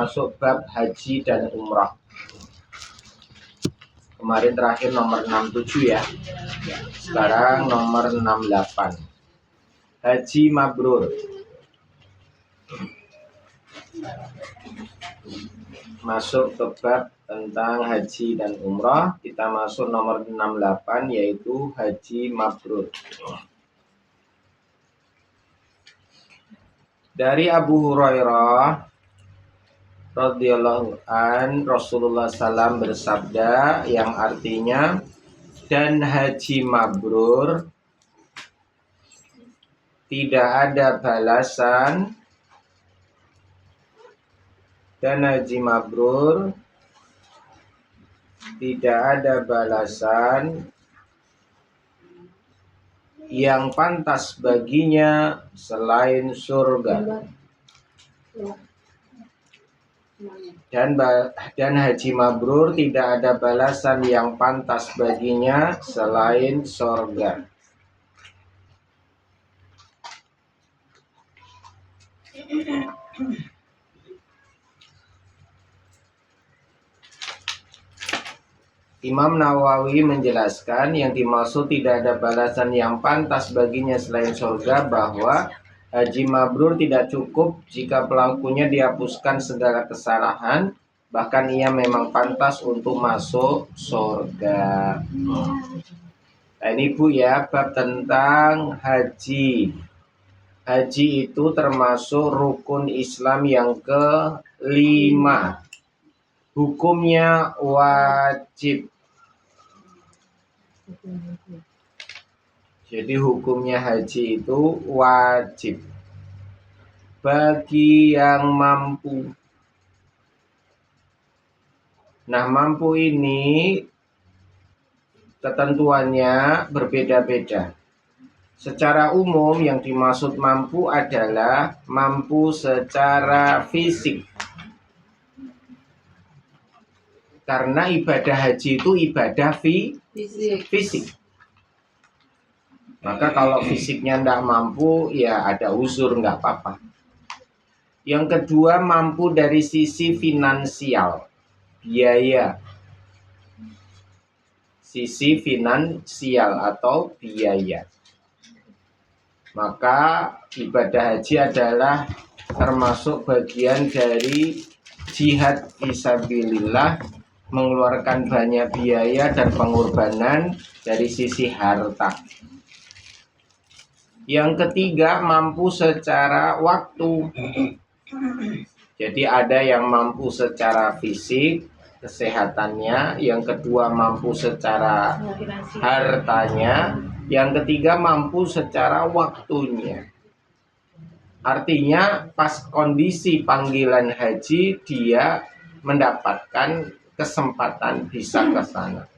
masuk bab haji dan umrah. Kemarin terakhir nomor 67 ya. Sekarang nomor 68. Haji mabrur. Masuk ke bab tentang haji dan umrah. Kita masuk nomor 68 yaitu haji mabrur. Dari Abu Hurairah radhiyallahu an, Rasulullah SAW bersabda yang artinya, dan haji mabrur tidak ada balasan, dan haji mabrur tidak ada balasan yang pantas baginya selain surga. Dan haji mabrur tidak ada balasan yang pantas baginya selain surga. Imam Nawawi menjelaskan yang dimaksud tidak ada balasan yang pantas baginya selain surga bahwa haji mabrur tidak cukup jika pelakunya dihapuskan segala kesalahan, bahkan ia memang pantas untuk masuk surga. Nah ini Bu ya, bab tentang haji. Haji itu termasuk rukun Islam yang kelima. Hukumnya wajib. Jadi hukumnya haji itu wajib bagi yang mampu. Nah, mampu ini ketentuannya berbeda-beda. Secara umum yang dimaksud mampu adalah mampu secara fisik. Karena ibadah haji itu ibadah fisik. Maka kalau fisiknya tidak mampu, ya ada uzur, nggak apa-apa. Yang kedua, mampu dari sisi finansial, biaya. Sisi finansial atau biaya. Maka ibadah haji adalah termasuk bagian dari jihad fisabilillah, mengeluarkan banyak biaya dan pengorbanan dari sisi harta. Yang ketiga, mampu secara waktu. Jadi ada yang mampu secara fisik, kesehatannya. Yang kedua, mampu secara hartanya. Yang ketiga, mampu secara waktunya. Artinya pas kondisi panggilan haji, dia mendapatkan kesempatan bisa ke sana.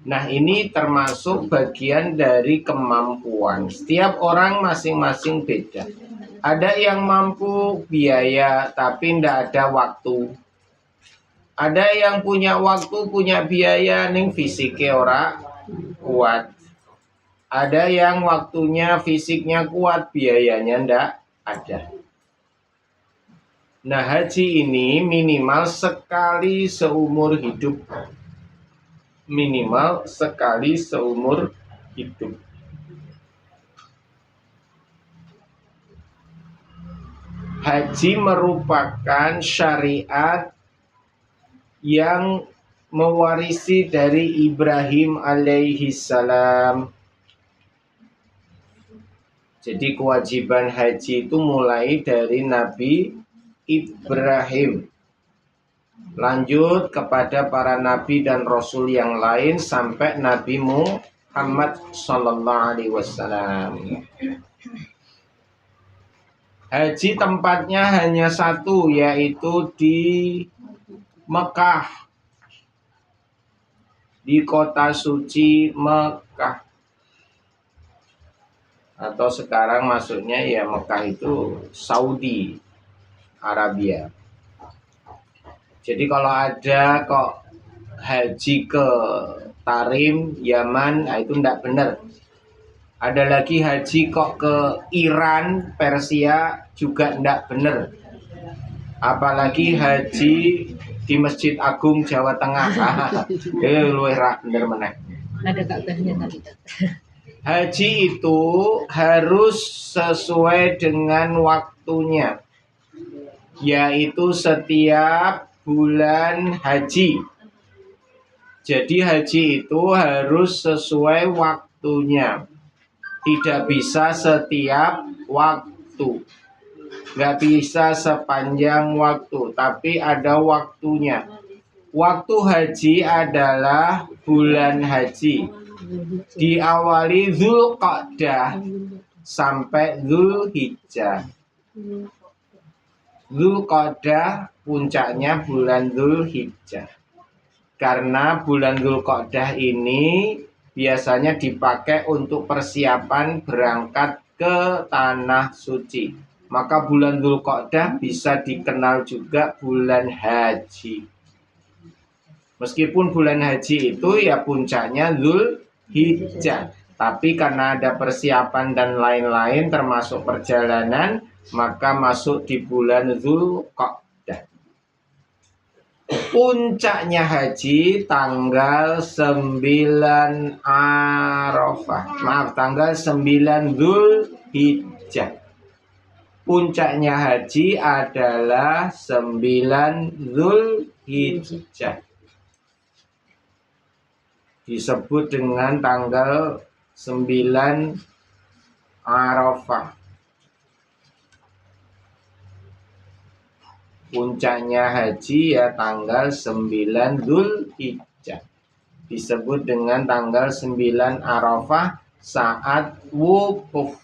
Nah, ini termasuk bagian dari kemampuan. Setiap orang masing-masing beda. Ada yang mampu biaya tapi tidak ada waktu. Ada yang punya waktu, punya biaya, ning fisiknya ora kuat. Ada yang waktunya, fisiknya kuat, biayanya ndak ada. Nah, haji ini minimal sekali seumur hidup. Minimal sekali seumur hidup. Haji merupakan syariat yang mewarisi dari Ibrahim alaihi salam. Jadi kewajiban haji itu mulai dari Nabi Ibrahim, lanjut kepada para nabi dan rasul yang lain sampai Nabi Muhammad sallallahu alaihi wasallam. Haji tempatnya hanya satu, yaitu di Mekah, di kota suci Mekah. Atau sekarang maksudnya ya Mekah itu Saudi Arabia. Jadi kalau ada kok haji ke Tarim, Yaman, nah itu tidak benar. Ada lagi haji kok ke Iran, Persia juga ndak bener. Apalagi haji di Masjid Agung Jawa Tengah. Luwih ra bener meneh. Ada Ka'bahnya tadi. Haji itu harus sesuai dengan waktunya, yaitu setiap bulan haji. Jadi haji itu harus sesuai waktunya, tidak bisa setiap waktu, nggak bisa sepanjang waktu, tapi ada waktunya. Waktu haji adalah bulan haji, diawali Dzulqa'dah sampai Dzulhijjah. Dzulqa'dah puncaknya bulan Dzulhijjah. Karena bulan Dzulqa'dah ini biasanya dipakai untuk persiapan berangkat ke tanah suci. Maka bulan Dzulqa'dah bisa dikenal juga bulan haji. Meskipun bulan haji itu ya puncaknya Dzulhijjah, tapi karena ada persiapan dan lain-lain termasuk perjalanan, maka masuk di bulan Dzulqa'dah. Puncaknya haji tanggal 9 Arafah. Tanggal 9 Dzulhijjah. Puncaknya haji adalah 9 Dzulhijjah. Disebut dengan tanggal 9 Arafah. Puncaknya haji ya tanggal 9 Dzulhijjah. Disebut dengan tanggal 9 Arafah saat wukuf.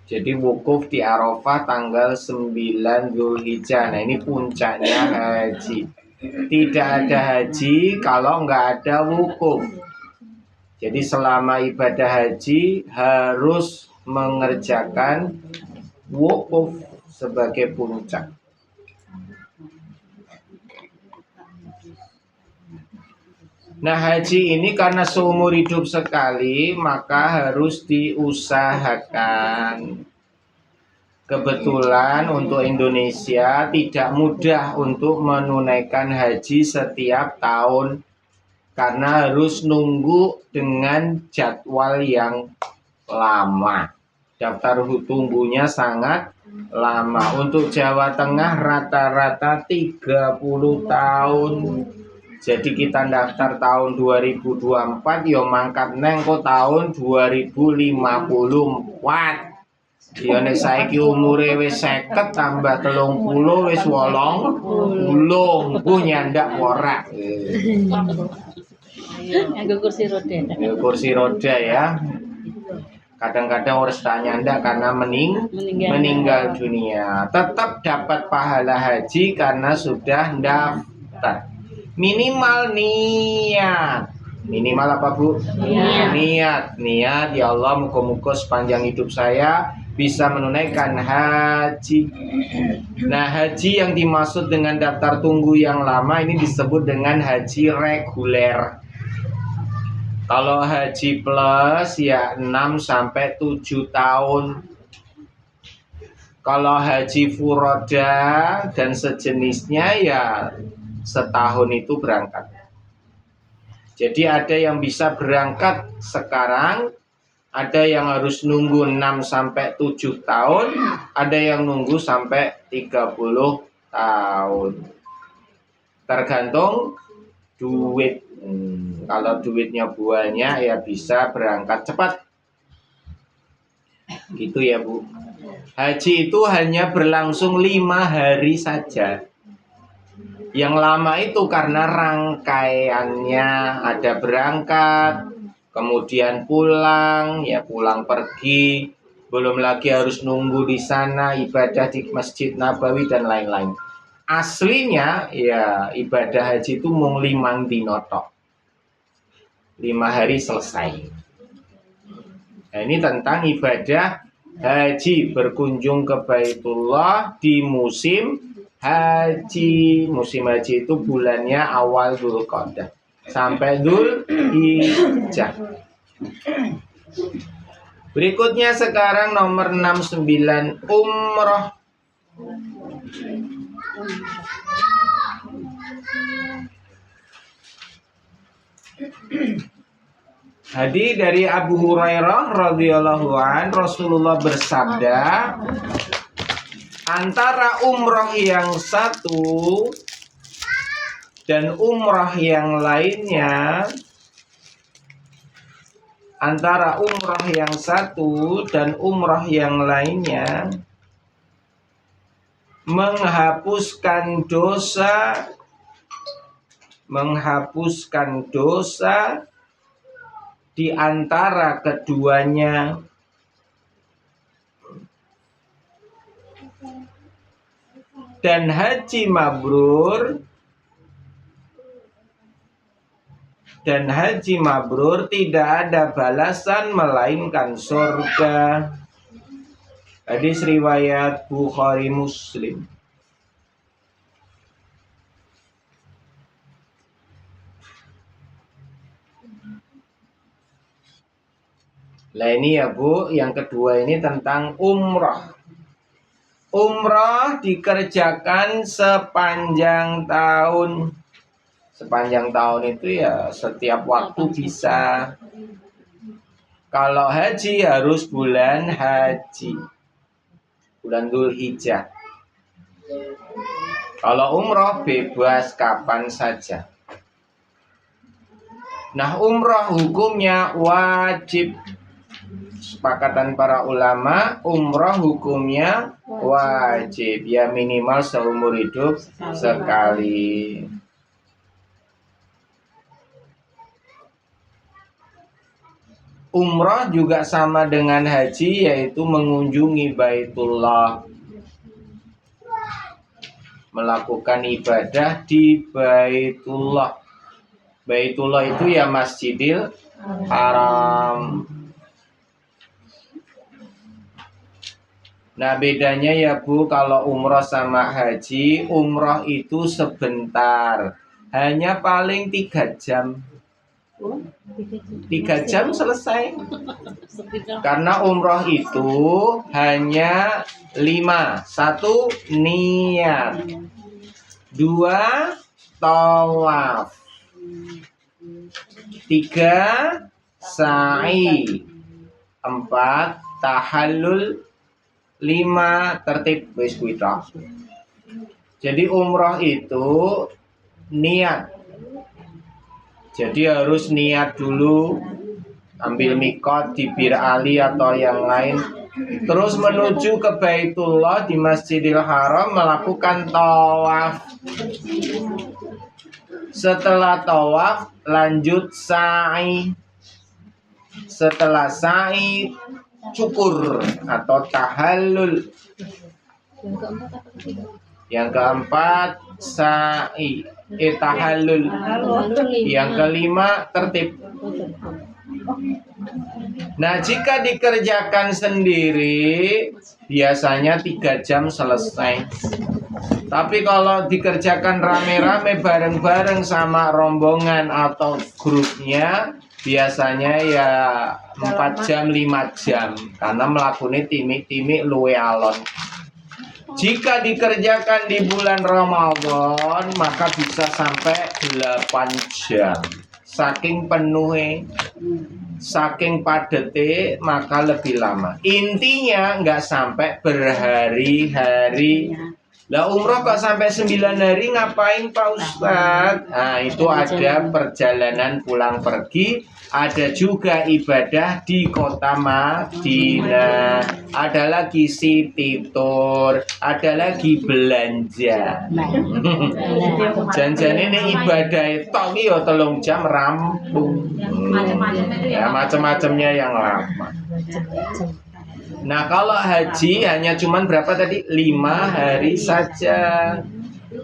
Jadi wukuf di Arafah tanggal 9 Dzulhijjah. Nah ini puncaknya haji. Tidak ada haji kalau nggak ada wukuf. Jadi selama ibadah haji harus mengerjakan wukuf sebagai puncak. Nah haji ini karena seumur hidup sekali, maka harus diusahakan. Kebetulan untuk Indonesia tidak mudah untuk menunaikan haji setiap tahun, karena harus nunggu dengan jadwal yang lama. Daftar tunggunya sangat lama. Untuk Jawa Tengah rata-rata 30 tahun. Jadi kita daftar tahun 2024, yo mangkat neng kok tahun 2054. Ya nek saiki umure wis 50 tambah 30 wis 80. Ku nyandak ora. Nganggo kursi roda. Ya, kursi roda ya. Kadang-kadang harus tak nyandak karena meninggal dunia. Tetap dapat pahala haji karena sudah daftar. Minimal niat. Minimal apa Bu? Niat. Niat ya Allah, muka-muka sepanjang hidup saya bisa menunaikan haji. Nah haji yang dimaksud dengan daftar tunggu yang lama ini disebut dengan haji reguler. Kalau haji plus ya 6-7 tahun. Kalau haji furoda dan sejenisnya ya setahun itu berangkat. Jadi ada yang bisa berangkat sekarang, ada yang harus nunggu 6-7 tahun, ada yang nunggu sampai 30 tahun. Tergantung duit. Kalau duitnya banyak ya bisa berangkat cepat. Gitu ya Bu. Haji itu hanya berlangsung 5 hari saja. Yang lama itu karena rangkaiannya ada berangkat, kemudian pulang, ya pulang pergi, belum lagi harus nunggu di sana, ibadah di Masjid Nabawi dan lain-lain. Aslinya ya ibadah haji itu mung 5 dino tok. 5 hari selesai. Nah, ini tentang ibadah haji, berkunjung ke Baitullah di musim haji. Musim haji itu bulannya awal Dzulqa'dah. sampai Dzulhijjah. Berikutnya sekarang nomor 69, umroh. Hadis dari Abu Hurairah radhiyallahu an, Rasulullah bersabda, antara umroh yang satu dan umroh yang lainnya, antara umroh yang satu dan umroh yang lainnya menghapuskan dosa di antara keduanya. Dan haji mabrur tidak ada balasan melainkan surga. Hadis riwayat Bukhari Muslim. Nah ini ya Bu, yang kedua ini tentang umroh. Umroh dikerjakan sepanjang tahun. Sepanjang tahun itu ya setiap waktu bisa. Kalau haji harus bulan haji, bulan Dzulhijjah. Kalau umroh bebas kapan saja. Nah, umroh hukumnya wajib. Sepakatan para ulama, umroh hukumnya wajib. Ya minimal seumur hidup sekali. Umroh juga sama dengan haji, yaitu mengunjungi Baitullah, melakukan ibadah di Baitullah. Baitullah itu ya Masjidil Haram. Nah bedanya ya Bu, kalau umroh sama haji, umroh itu sebentar, hanya paling 3 jam. 3 jam selesai. Karena umroh itu hanya 5. 1 niat, 2 tawaf, 3 sa'i, 4 tahallul, 5 tertib wis kuwi tok. Jadi umroh itu niat. Jadi harus niat dulu, ambil mikot di Bir Ali atau yang lain, terus menuju ke Baitullah di Masjidil Haram melakukan tawaf. Setelah tawaf lanjut sa'i. Setelah sa'i cukur atau tahallul. Yang keempat sa'i, tahallul. Yang kelima tertib. Nah jika dikerjakan sendiri biasanya 3 jam selesai. Tapi kalau dikerjakan rame-rame bareng-bareng sama rombongan atau grupnya, biasanya ya 4 jam 5 jam, karena melakukan timik-timik luwe alon. Jika dikerjakan di bulan Ramadan maka bisa sampai 8 jam. Saking penuhnya, saking padete, maka lebih lama. Intinya nggak sampai berhari-hari. Lah umroh kok sampai 9 hari ngapain Pak Ustadz? Nah itu ada perjalanan pulang pergi, ada juga ibadah di kota Madinah, ada lagi city tour, ada lagi belanja. Jangan ini ibadah tok ya 3 jam rampung. Ya macam-macamnya yang lama. Nah kalau haji hanya cuman berapa tadi? 5 hari saja.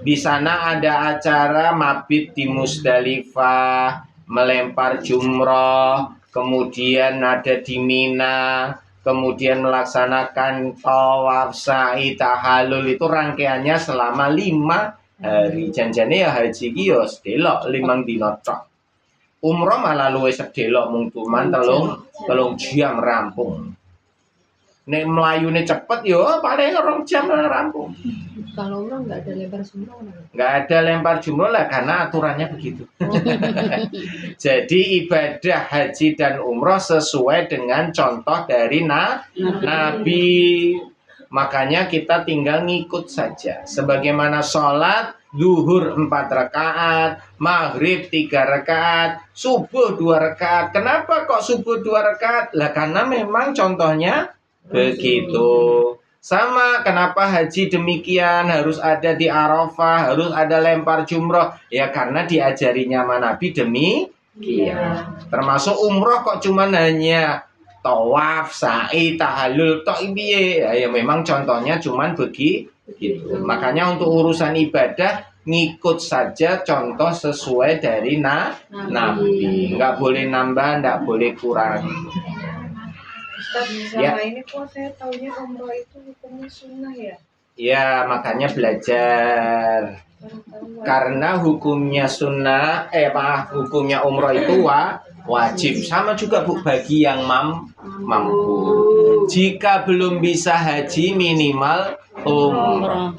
Di sana ada acara mabit di Musdalifah, melempar jumroh, kemudian ada di Mina, kemudian melaksanakan tawaf, sa'i, tahallul. Itu rangkaiannya selama 5 hari. Janjane ya haji ki yo delok 5 dina tok. Umroh malah luwih sedelok mung cuman telung jam rampung. Nek mlayune cepet yo paling 2 jam rampung. Kalau umroh nggak ada lempar jumroh. Nggak ada lempar jumroh lah karena aturannya begitu. Jadi ibadah haji dan umroh sesuai dengan contoh dari Nabi. Makanya kita tinggal ngikut saja. Sebagaimana sholat zuhur 4 rakaat, maghrib 3 rakaat, subuh 2 rakaat. Kenapa kok subuh 2 rakaat? Lah karena memang contohnya begitu. Sama, kenapa haji demikian, harus ada di Arafah, harus ada lempar jumroh. Ya karena diajarinya sama Nabi demikian. Termasuk umroh kok cuman hanya tawaf, sa'i, tahallul, tok piye. Ya memang contohnya cuman begitu. Makanya untuk urusan ibadah ngikut saja contoh sesuai dari Nabi. Nggak boleh nambah, nggak boleh kurang. Ustaz, selama ini kok saya taunya umroh itu hukumnya sunnah ya? Ya, makanya belajar. Karena hukumnya sunnah, hukumnya umroh itu wajib. Sama juga Bu bagi yang mampu. Jika belum bisa haji minimal umroh.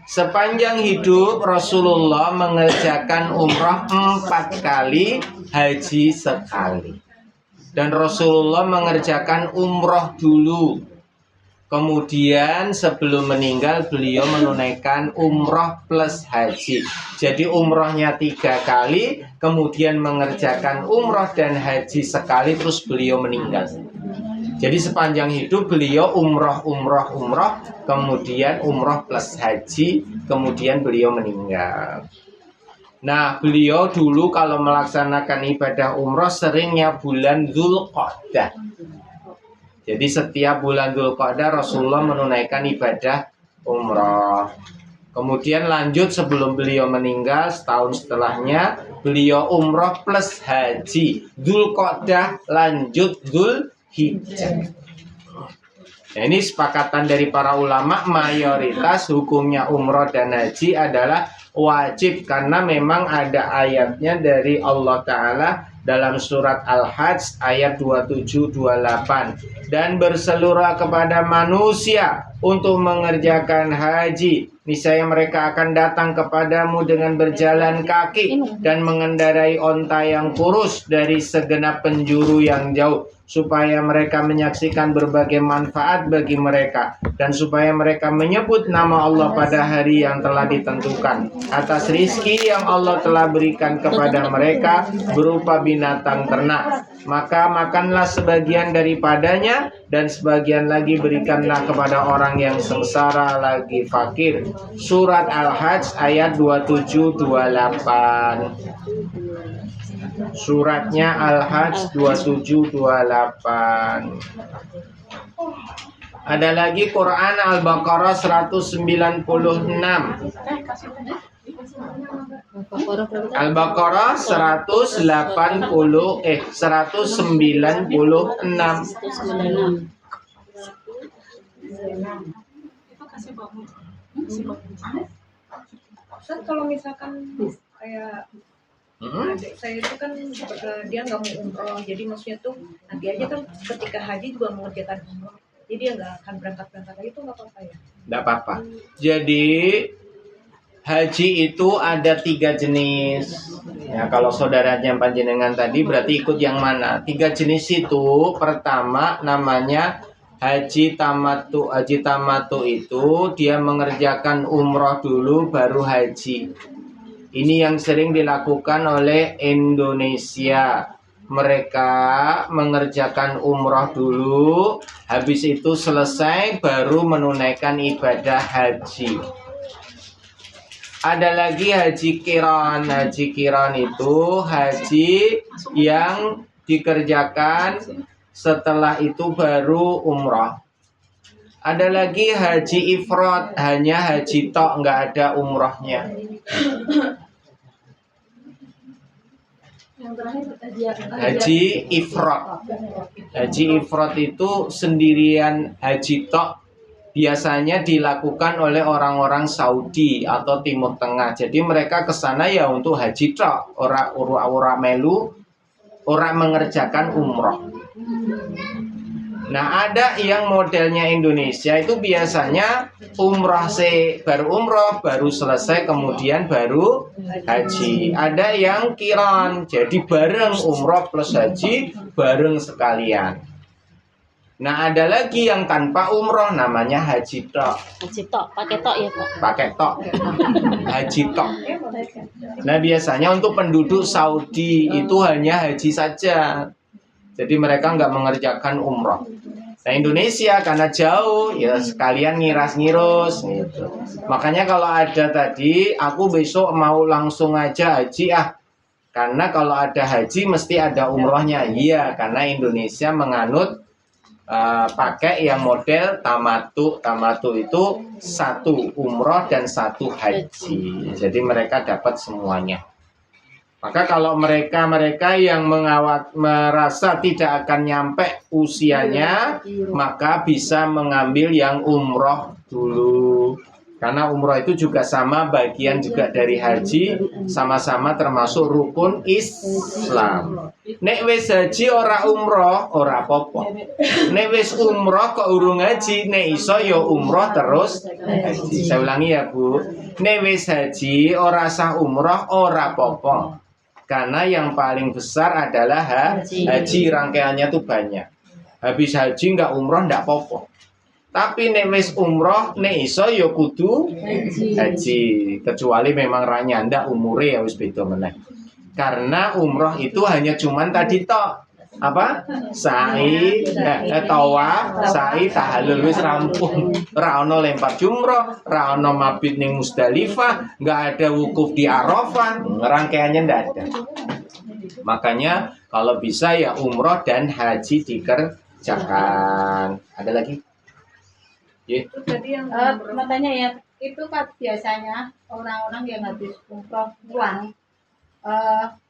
Sepanjang hidup Rasulullah mengerjakan umroh 4 kali, haji sekali. Dan Rasulullah mengerjakan umroh dulu. Kemudian sebelum meninggal beliau menunaikan umroh plus haji. Jadi umrohnya 3 kali, kemudian mengerjakan umroh dan haji sekali, terus beliau meninggal. Jadi sepanjang hidup beliau umroh, kemudian umroh plus haji, kemudian beliau meninggal. Nah, beliau dulu kalau melaksanakan ibadah umroh seringnya bulan Dzulqa'dah. Jadi setiap bulan Dzulqa'dah Rasulullah menunaikan ibadah umroh. Kemudian lanjut sebelum beliau meninggal, setahun setelahnya beliau umroh plus haji. Dzulqa'dah lanjut Dzulhijjah. Nah, ini sepakatan dari para ulama, mayoritas hukumnya umroh dan haji adalah wajib karena memang ada ayatnya dari Allah Ta'ala dalam surat Al-Hajj ayat 27-28. Dan berseluruh kepada manusia untuk mengerjakan haji, niscaya mereka akan datang kepadamu dengan berjalan kaki dan mengendarai onta yang kurus dari segenap penjuru yang jauh, supaya mereka menyaksikan berbagai manfaat bagi mereka, dan supaya mereka menyebut nama Allah pada hari yang telah ditentukan atas rizki yang Allah telah berikan kepada mereka berupa binatang ternak. Maka makanlah sebagian daripadanya, dan sebagian lagi berikanlah kepada orang yang sengsara lagi fakir. Surat Al-Hajj ayat 27-28. Suratnya Al-Hajj 27-28. Ada lagi Quran Al-Baqarah 196. Al-Baqarah 196. Ustaz, kalau misalkan kayak adik saya itu kan dia nggak mau umroh, jadi maksudnya tuh nanti aja kan ketika haji juga mengerjakan umroh, jadi dia nggak akan berangkat lagi, itu nggak apa-apa ya? Nggak apa-apa. Jadi haji itu ada 3 jenis. Ya, kalau saudaranya panjenengan tadi berarti ikut yang mana? 3 jenis itu, pertama namanya haji tamattu. Haji tamattu itu dia mengerjakan umroh dulu baru haji. Ini yang sering dilakukan oleh Indonesia. Mereka mengerjakan umroh dulu, habis itu selesai baru menunaikan ibadah haji. Ada lagi haji qiran. Haji qiran itu haji yang dikerjakan setelah itu baru umroh. Ada lagi haji ifrad, hanya haji tok, nggak ada umrohnya. Haji ifrad. Haji ifrad itu sendirian haji tok, biasanya dilakukan oleh orang-orang Saudi atau Timur Tengah. Jadi mereka ke sana ya untuk haji tok, ora melu orang mengerjakan umroh. Nah, ada yang modelnya Indonesia itu biasanya umroh baru umroh, baru selesai kemudian baru haji. Ada yang kiron, jadi bareng umroh plus haji bareng sekalian. Nah, ada lagi yang tanpa umroh, namanya haji tok. Haji tok, pakai tok ya Pak. Pakai tok, haji tok. Nah, biasanya untuk penduduk Saudi itu hanya haji saja. Jadi mereka nggak mengerjakan umroh. Nah, Indonesia karena jauh, ya sekalian ngiras-ngirus gitu. Makanya kalau ada tadi, aku besok mau langsung aja haji karena kalau ada haji mesti ada umrohnya. Iya, karena Indonesia menganut pakai yang model tamatu. Tamatu itu 1 umroh dan 1 haji. Jadi mereka dapat semuanya. Maka kalau mereka yang merasa tidak akan nyampe usianya, maka bisa mengambil yang umroh dulu. Karena umroh itu juga sama, bagian juga dari haji, sama-sama termasuk rukun Islam. Nek wis haji ora umroh, ora apa-apa. Nek wis umroh kok urung haji, nek iso ya umroh terus haji. Saya ulangi ya, Bu. Nek wis haji ora sah umroh, ora apa-apa. Karena yang paling besar adalah haji, rangkaiannya tuh banyak. Habis haji nggak umroh nggak apa-apa. Tapi nek wis umroh, nek iso ya kudu haji. Kecuali memang ra nyandak umure ya wis beda meneh. Karena umroh itu hanya cuman tadi tok. Apa? Sa'i, tawaf, sa'i, tahallul wis rampung. Ra ono lempar jumroh, ra ono mabit ning Musdalifah, nggak ada wukuf di Arafah, rangkaiannya ndak ada. Makanya kalau bisa ya umroh dan haji dikerjakan. Ada lagi? Itu tadi yang Mau tanya ya, itu kan biasanya orang-orang yang habis umroh pulang,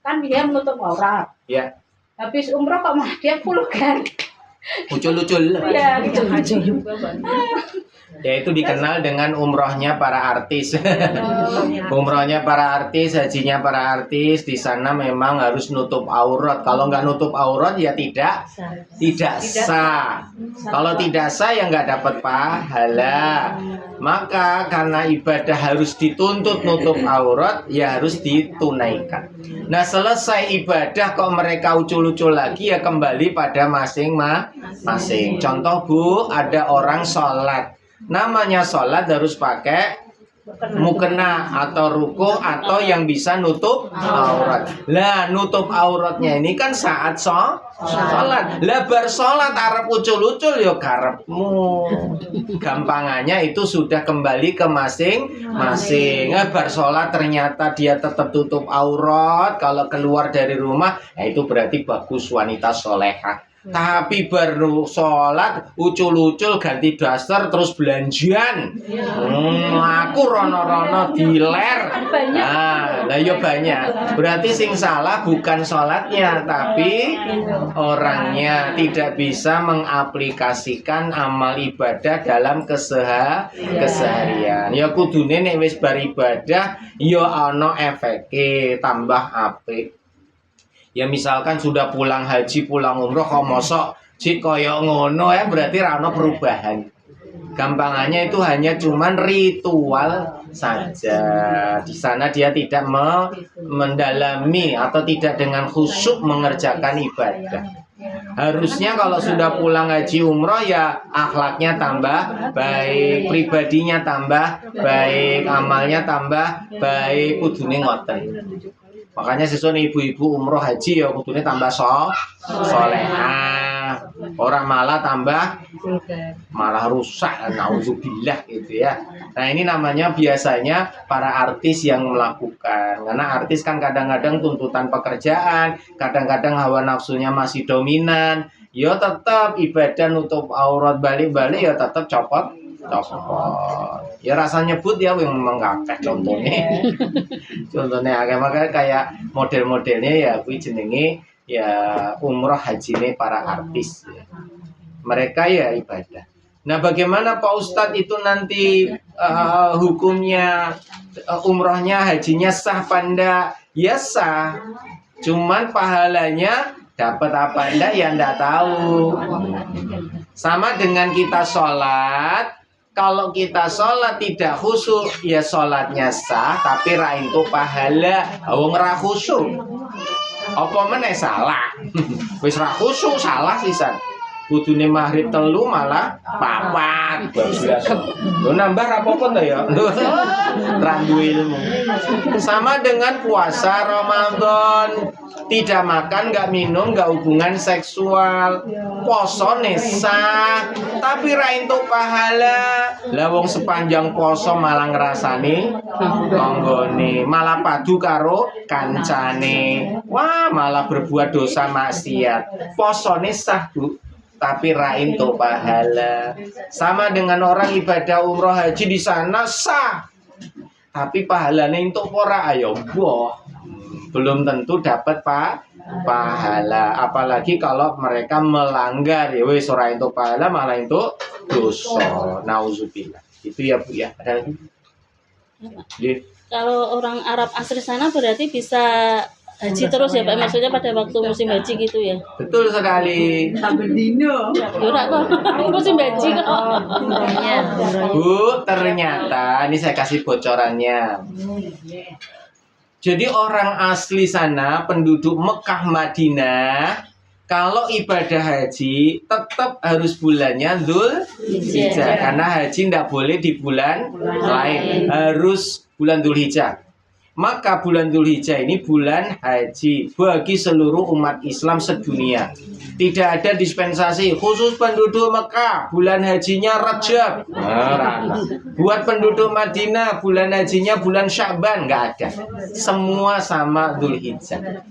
kan dia menutup aurat. Ya. Habis umroh kok malah dia pulgan. Ucul-ucul. Iya, gitu. haji juga banyak. Ya itu dikenal dengan umrohnya para artis. Umrohnya para artis, hajinya para artis. Di sana memang harus nutup aurat. Kalau nggak nutup aurat ya tidak sah. Kalau tidak sah ya nggak dapat pahala. Maka karena ibadah harus dituntut nutup aurat, ya harus ditunaikan. Nah, selesai ibadah kok mereka ucul-ucul lagi, ya kembali pada masing-masing. Contoh, Bu, ada orang sholat. Namanya sholat harus pakai mukena atau rukuh atau yang bisa nutup aurat. Lah, nutup auratnya ini kan saat sholat. Lah, bar sholat arep ucul-ucul ya karepmu. Gampangannya itu sudah kembali ke masing-masing. Bar sholat ternyata dia tetap tutup aurat. Kalau keluar dari rumah, ya itu berarti bagus, wanita solehah. Tapi baru sholat ucul-ucul ganti daster terus belanjian. Aku rono-rono diler. Nah, ya banyak. Berarti sing salah bukan sholatnya, tapi orangnya tidak bisa mengaplikasikan amal ibadah dalam keseharian. Ya kudune nek wis bar ibadah ya ana efeke tambah apik. Ya misalkan sudah pulang haji, pulang umroh kok mosok cik koyo ngono ya berarti ra ono perubahan. Gampangannya itu hanya cuman ritual saja. Di sana dia tidak mendalami atau tidak dengan khusyuk mengerjakan ibadah. Harusnya kalau sudah pulang haji umroh ya akhlaknya tambah baik, pribadinya tambah baik, amalnya tambah baik, kudune ngoten. Makanya sesuatu ibu-ibu umroh haji ya kudune tambah solehah. Orang malah tambah malah rusak, nauzubillah gitu ya. Nah, ini namanya biasanya para artis yang melakukan. Karena artis kan kadang-kadang tuntutan pekerjaan, kadang-kadang hawa nafsunya masih dominan. Ya tetap ibadah nutup aurat balik-balik ya tetap copot. Ya rasa nyebut ya yang memang kakek contohnya. Contohnya makanya kayak model-modelnya ya kuwi jenenge ya umroh hajine para artis ya. Mereka ya ibadah. Nah, bagaimana Pak Ustadz itu nanti hukumnya umrohnya hajinya sah panda? Ya sah. Cuman pahalanya Dapat apa enggak ya enggak tahu. Sama dengan kita sholat. Kalau kita sholat tidak khusyuk, ya sholatnya sah, tapi ra entuk pahala. Wong ra khusyuk. Apa meneh salah? Wis ra khusyuk salah sisan. Kudune maghrib telu malah papat. Biasa. Lo nambah apa-apa to ya? Randu ilmu. Sama dengan puasa Ramadan. Tidak makan, nggak minum, nggak hubungan seksual. Poso sah, tapi ra entuk pahala. Lah wong sepanjang poso malah ngrasani konggone, malah padu karo kancane. Wah, malah berbuat dosa maksiat. Posone sah, Bu, tapi ra entuk pahala. Sama dengan orang ibadah umroh haji di sana sah, tapi pahalanya entuk ora ayo boh. Belum tentu dapat pahala, apalagi kalau mereka melanggar ya wis ora entuk pahala malah entuk dosa. Nauzubillah. Itu ya Bu ya. Ada lagi? Kalau orang Arab asli sana berarti bisa haji terus ya Pak, maksudnya pada waktu musim haji gitu ya? Betul sekali. Ora kok, musim haji kok. Bu, ternyata ini saya kasih bocorannya. Jadi orang asli sana, penduduk Mekah Madinah, kalau ibadah haji tetap harus bulannya Dzulhijjah, karena haji tidak boleh di bulan lain, harus bulan Dzulhijjah. Maka bulan Dzulhijjah ini bulan haji bagi seluruh umat Islam sedunia. Tidak ada dispensasi khusus penduduk Mekah, bulan hajinya Rajab. Buat penduduk Madinah, bulan hajinya bulan Sya'ban, nggak ada. Semua sama Dzulhijjah.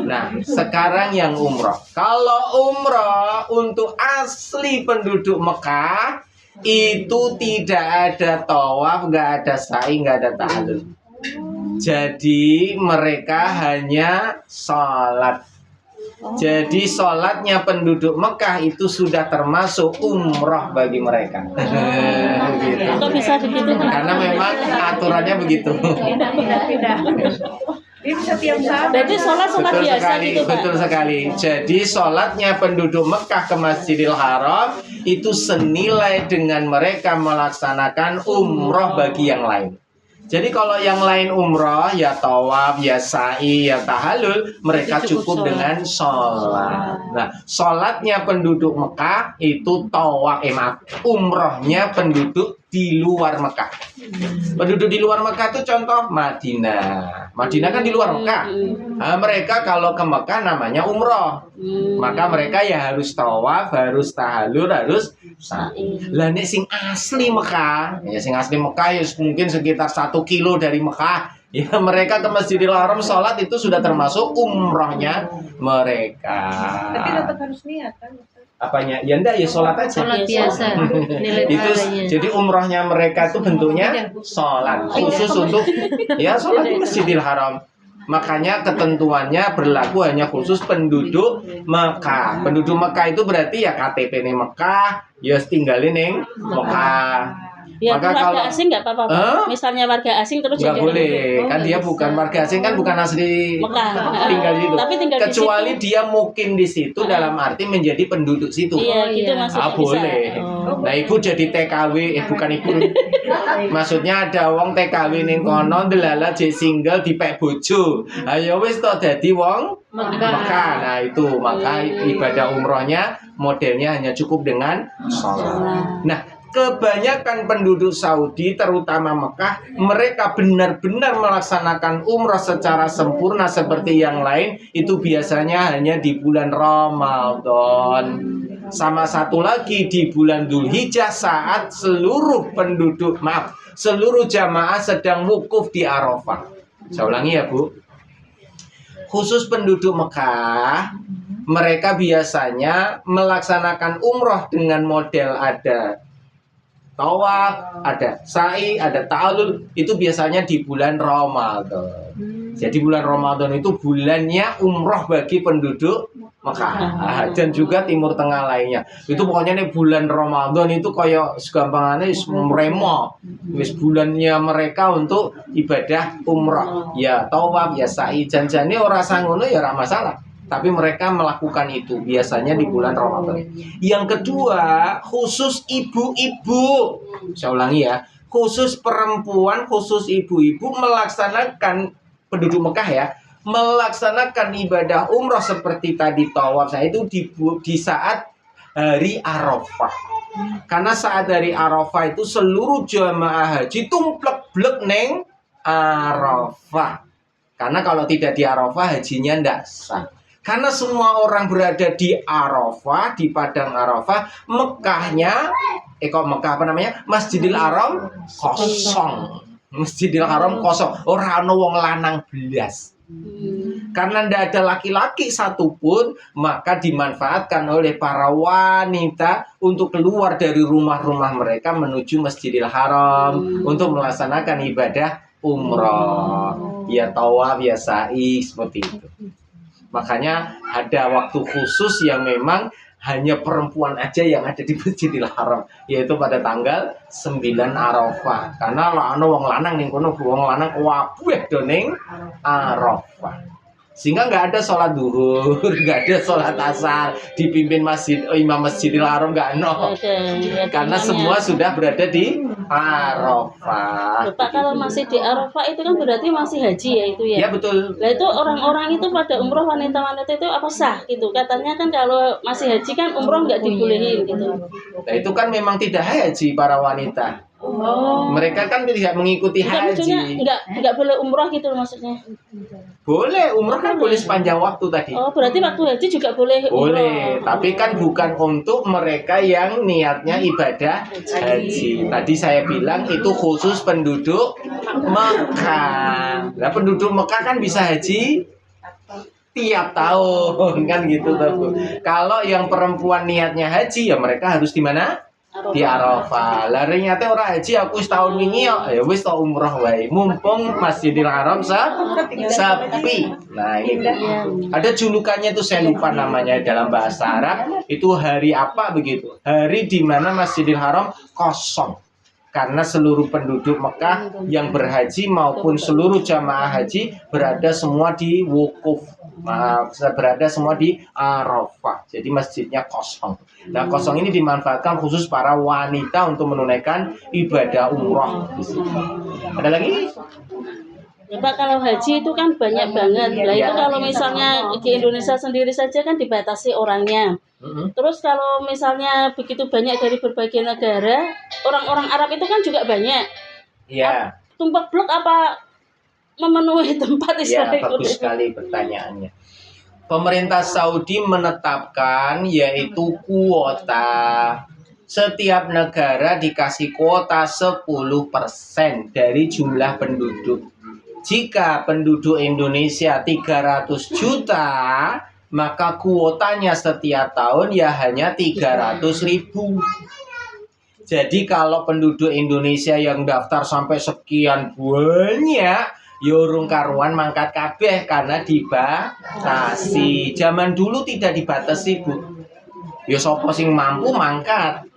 Nah, sekarang yang umroh. Kalau umroh untuk asli penduduk Mekah itu tidak ada tawaf, nggak ada sa'i, nggak ada tahallul. Jadi mereka hanya sholat. Jadi sholatnya penduduk Mekah itu sudah termasuk umroh bagi mereka. Gitu. Kok bisa begitu? Karena memang aturannya begitu. Tidak. Dia bisa tiap saat. Berarti sholat Betul biasa sekali, gitu Pak? betul sekali. Jadi sholatnya penduduk Mekah ke Masjidil Haram itu senilai dengan mereka melaksanakan umroh bagi yang lain. Jadi kalau yang lain umroh, ya tawaf, ya sa'i, ya tahallul, mereka cukup dengan sholat. Nah, sholatnya penduduk Mekah itu tawaf, umrohnya penduduk di luar Mekah. Penduduk di luar Mekah itu contoh Madinah. Madinah kan di luar Mekah. Nah, mereka kalau ke Mekah namanya umroh. Maka mereka ya harus tawaf, harus tahallul, harus sa'i. Lah nek sing asli Mekah, ya sing asli Mekah ya mungkin sekitar 1 kilo dari Mekah. Ya mereka ke Masjidil Haram sholat itu sudah termasuk umrohnya mereka. Tapi tetap harus niat kan. Apanya? Ya enggak, ya sholat aja. Sholat biasa. Nilai Itu pahalanya. jadi umrohnya mereka itu bentuknya sholat khusus untuk ya sholat di Masjidil Haram. Makanya ketentuannya berlaku hanya khusus penduduk Mekah. Penduduk Mekah itu berarti ya KTP nih Mekah, ya tinggalin ning Mekah. Ya, Maka warga kalau asing nggak apa-apa. Misalnya warga asing terus nggak jadi boleh, penduduk. kan dia bukan warga asing, kan bukan asli Mekah. tinggal di situ. Tapi tinggal di Kecuali situ. dia mukim di situ dalam arti menjadi penduduk situ. Iya, gitu iya. maksudnya Boleh. bisa. Oh. Nah, ibu jadi TKW, bukan ibu. Maksudnya ada wong TKW ning kono delala je single dipek bojo. Ayo wis to dadi wong Mekah. Nah, itu maka ibadah umrohnya modelnya hanya cukup dengan sholat. Nah, kebanyakan penduduk Saudi terutama Mekah, mereka benar-benar melaksanakan umroh secara sempurna seperti yang lain itu biasanya hanya di bulan Ramadan. Sama satu lagi di bulan Dzulhijjah saat seluruh seluruh jamaah sedang wukuf di Arafah. Saya ulangi ya Bu. Khusus penduduk Mekah, mereka biasanya melaksanakan umroh dengan model ada tawaf, ada sa'i, ada ta'allul, itu biasanya di bulan Ramadan. Jadi bulan Ramadan itu bulannya umroh bagi penduduk Mekah dan juga Timur Tengah lainnya. Itu pokoknya nih bulan Ramadan itu kayak segampangannya meremo. Wis bulannya mereka untuk ibadah umroh. Ya tawaf, ya sa'i, janjane ora sangono ya ora masalah. tapi mereka melakukan itu biasanya di bulan Ramadan. Yang kedua, khusus ibu-ibu. Saya ulangi ya, khusus perempuan, khusus ibu-ibu melaksanakan, penduduk Mekah ya, melaksanakan ibadah umroh seperti tadi tawaf saya itu di saat hari Arafah. Karena saat hari Arafah itu seluruh jamaah haji tumplek-blek neng Arafah. Karena kalau tidak di Arafah hajinya ndak sah. Karena semua orang berada di Arafah, di padang Arafah, Mekahnya, Mekah apa namanya? Masjidil Haram kosong. Masjidil Haram kosong. Ora ana wong lanang blas. Karena tidak ada laki-laki satupun, maka dimanfaatkan oleh para wanita untuk keluar dari rumah-rumah mereka menuju Masjidil Haram untuk melaksanakan ibadah umroh, ya tawaf, ya sa'i, seperti itu. Makanya ada waktu khusus yang memang hanya perempuan aja yang ada di Masjidil Haram, yaitu pada tanggal 9 Arafah. Karena ana wong lanang ning kono, wong lanang kabeh do ning Arafah. Sehingga nggak ada sholat duhur, nggak ada sholat asar, dipimpin imam Masjidil Haram, nggak no. Karena semua sudah berada di Arafah. Pak, kalau masih di Arafah itu kan berarti masih haji ya itu ya? Ya betul. Lah itu orang-orang itu pada umroh wanita-wanita itu apa sah gitu? Katanya kan kalau masih haji kan umroh nggak dibolehin gitu. Nah itu kan memang tidak haji para wanita. Oh. Mereka kan tidak mengikuti Bukan, maksudnya haji. nggak boleh umroh gitu maksudnya. Boleh, umroh kan boleh sepanjang waktu tadi. Oh, berarti waktu haji juga boleh umroh. Boleh, tapi kan bukan untuk mereka yang niatnya ibadah haji. Tadi saya bilang itu khusus penduduk Mekah. Nah, penduduk Mekah kan bisa haji tiap tahun kan gitu tuh. Kalau yang perempuan niatnya haji ya mereka harus di mana? Di Arafah. Lah ternyata ora haji aku setahun wingi ya wis tok umroh wae. Mumpung Masjidil Haram sepi. Nah, ini ada julukannya itu saya lupa namanya dalam bahasa Arab. Itu hari apa begitu? Hari di mana Masjidil Haram kosong. Karena seluruh penduduk Mekah yang berhaji maupun seluruh jamaah haji berada semua di wukuf. Berada semua di Arafah. Jadi masjidnya kosong. Nah, kosong ini dimanfaatkan khusus para wanita untuk menunaikan ibadah umroh di situ. Ada lagi? Ya Pak, kalau haji itu kan banyak banget. Lah itu kalau misalnya di Indonesia sendiri saja kan dibatasi orangnya. Terus kalau misalnya begitu banyak dari berbagai negara, orang-orang Arab itu kan juga banyak. Iya. Tumplek blok apa memenuhi tempat Ya, istilahnya? bagus sekali pertanyaannya. Pemerintah Saudi menetapkan yaitu kuota. Setiap negara dikasih kuota 10% dari jumlah penduduk. Jika penduduk Indonesia 300 juta, maka kuotanya setiap tahun ya hanya 300.000. Jadi kalau penduduk Indonesia yang daftar sampai sekian banyak, Yorung karuan mangkat kabeh karena dibatasi. Zaman dulu tidak dibatasi, Bu. Ya sapa sing mampu mangkat.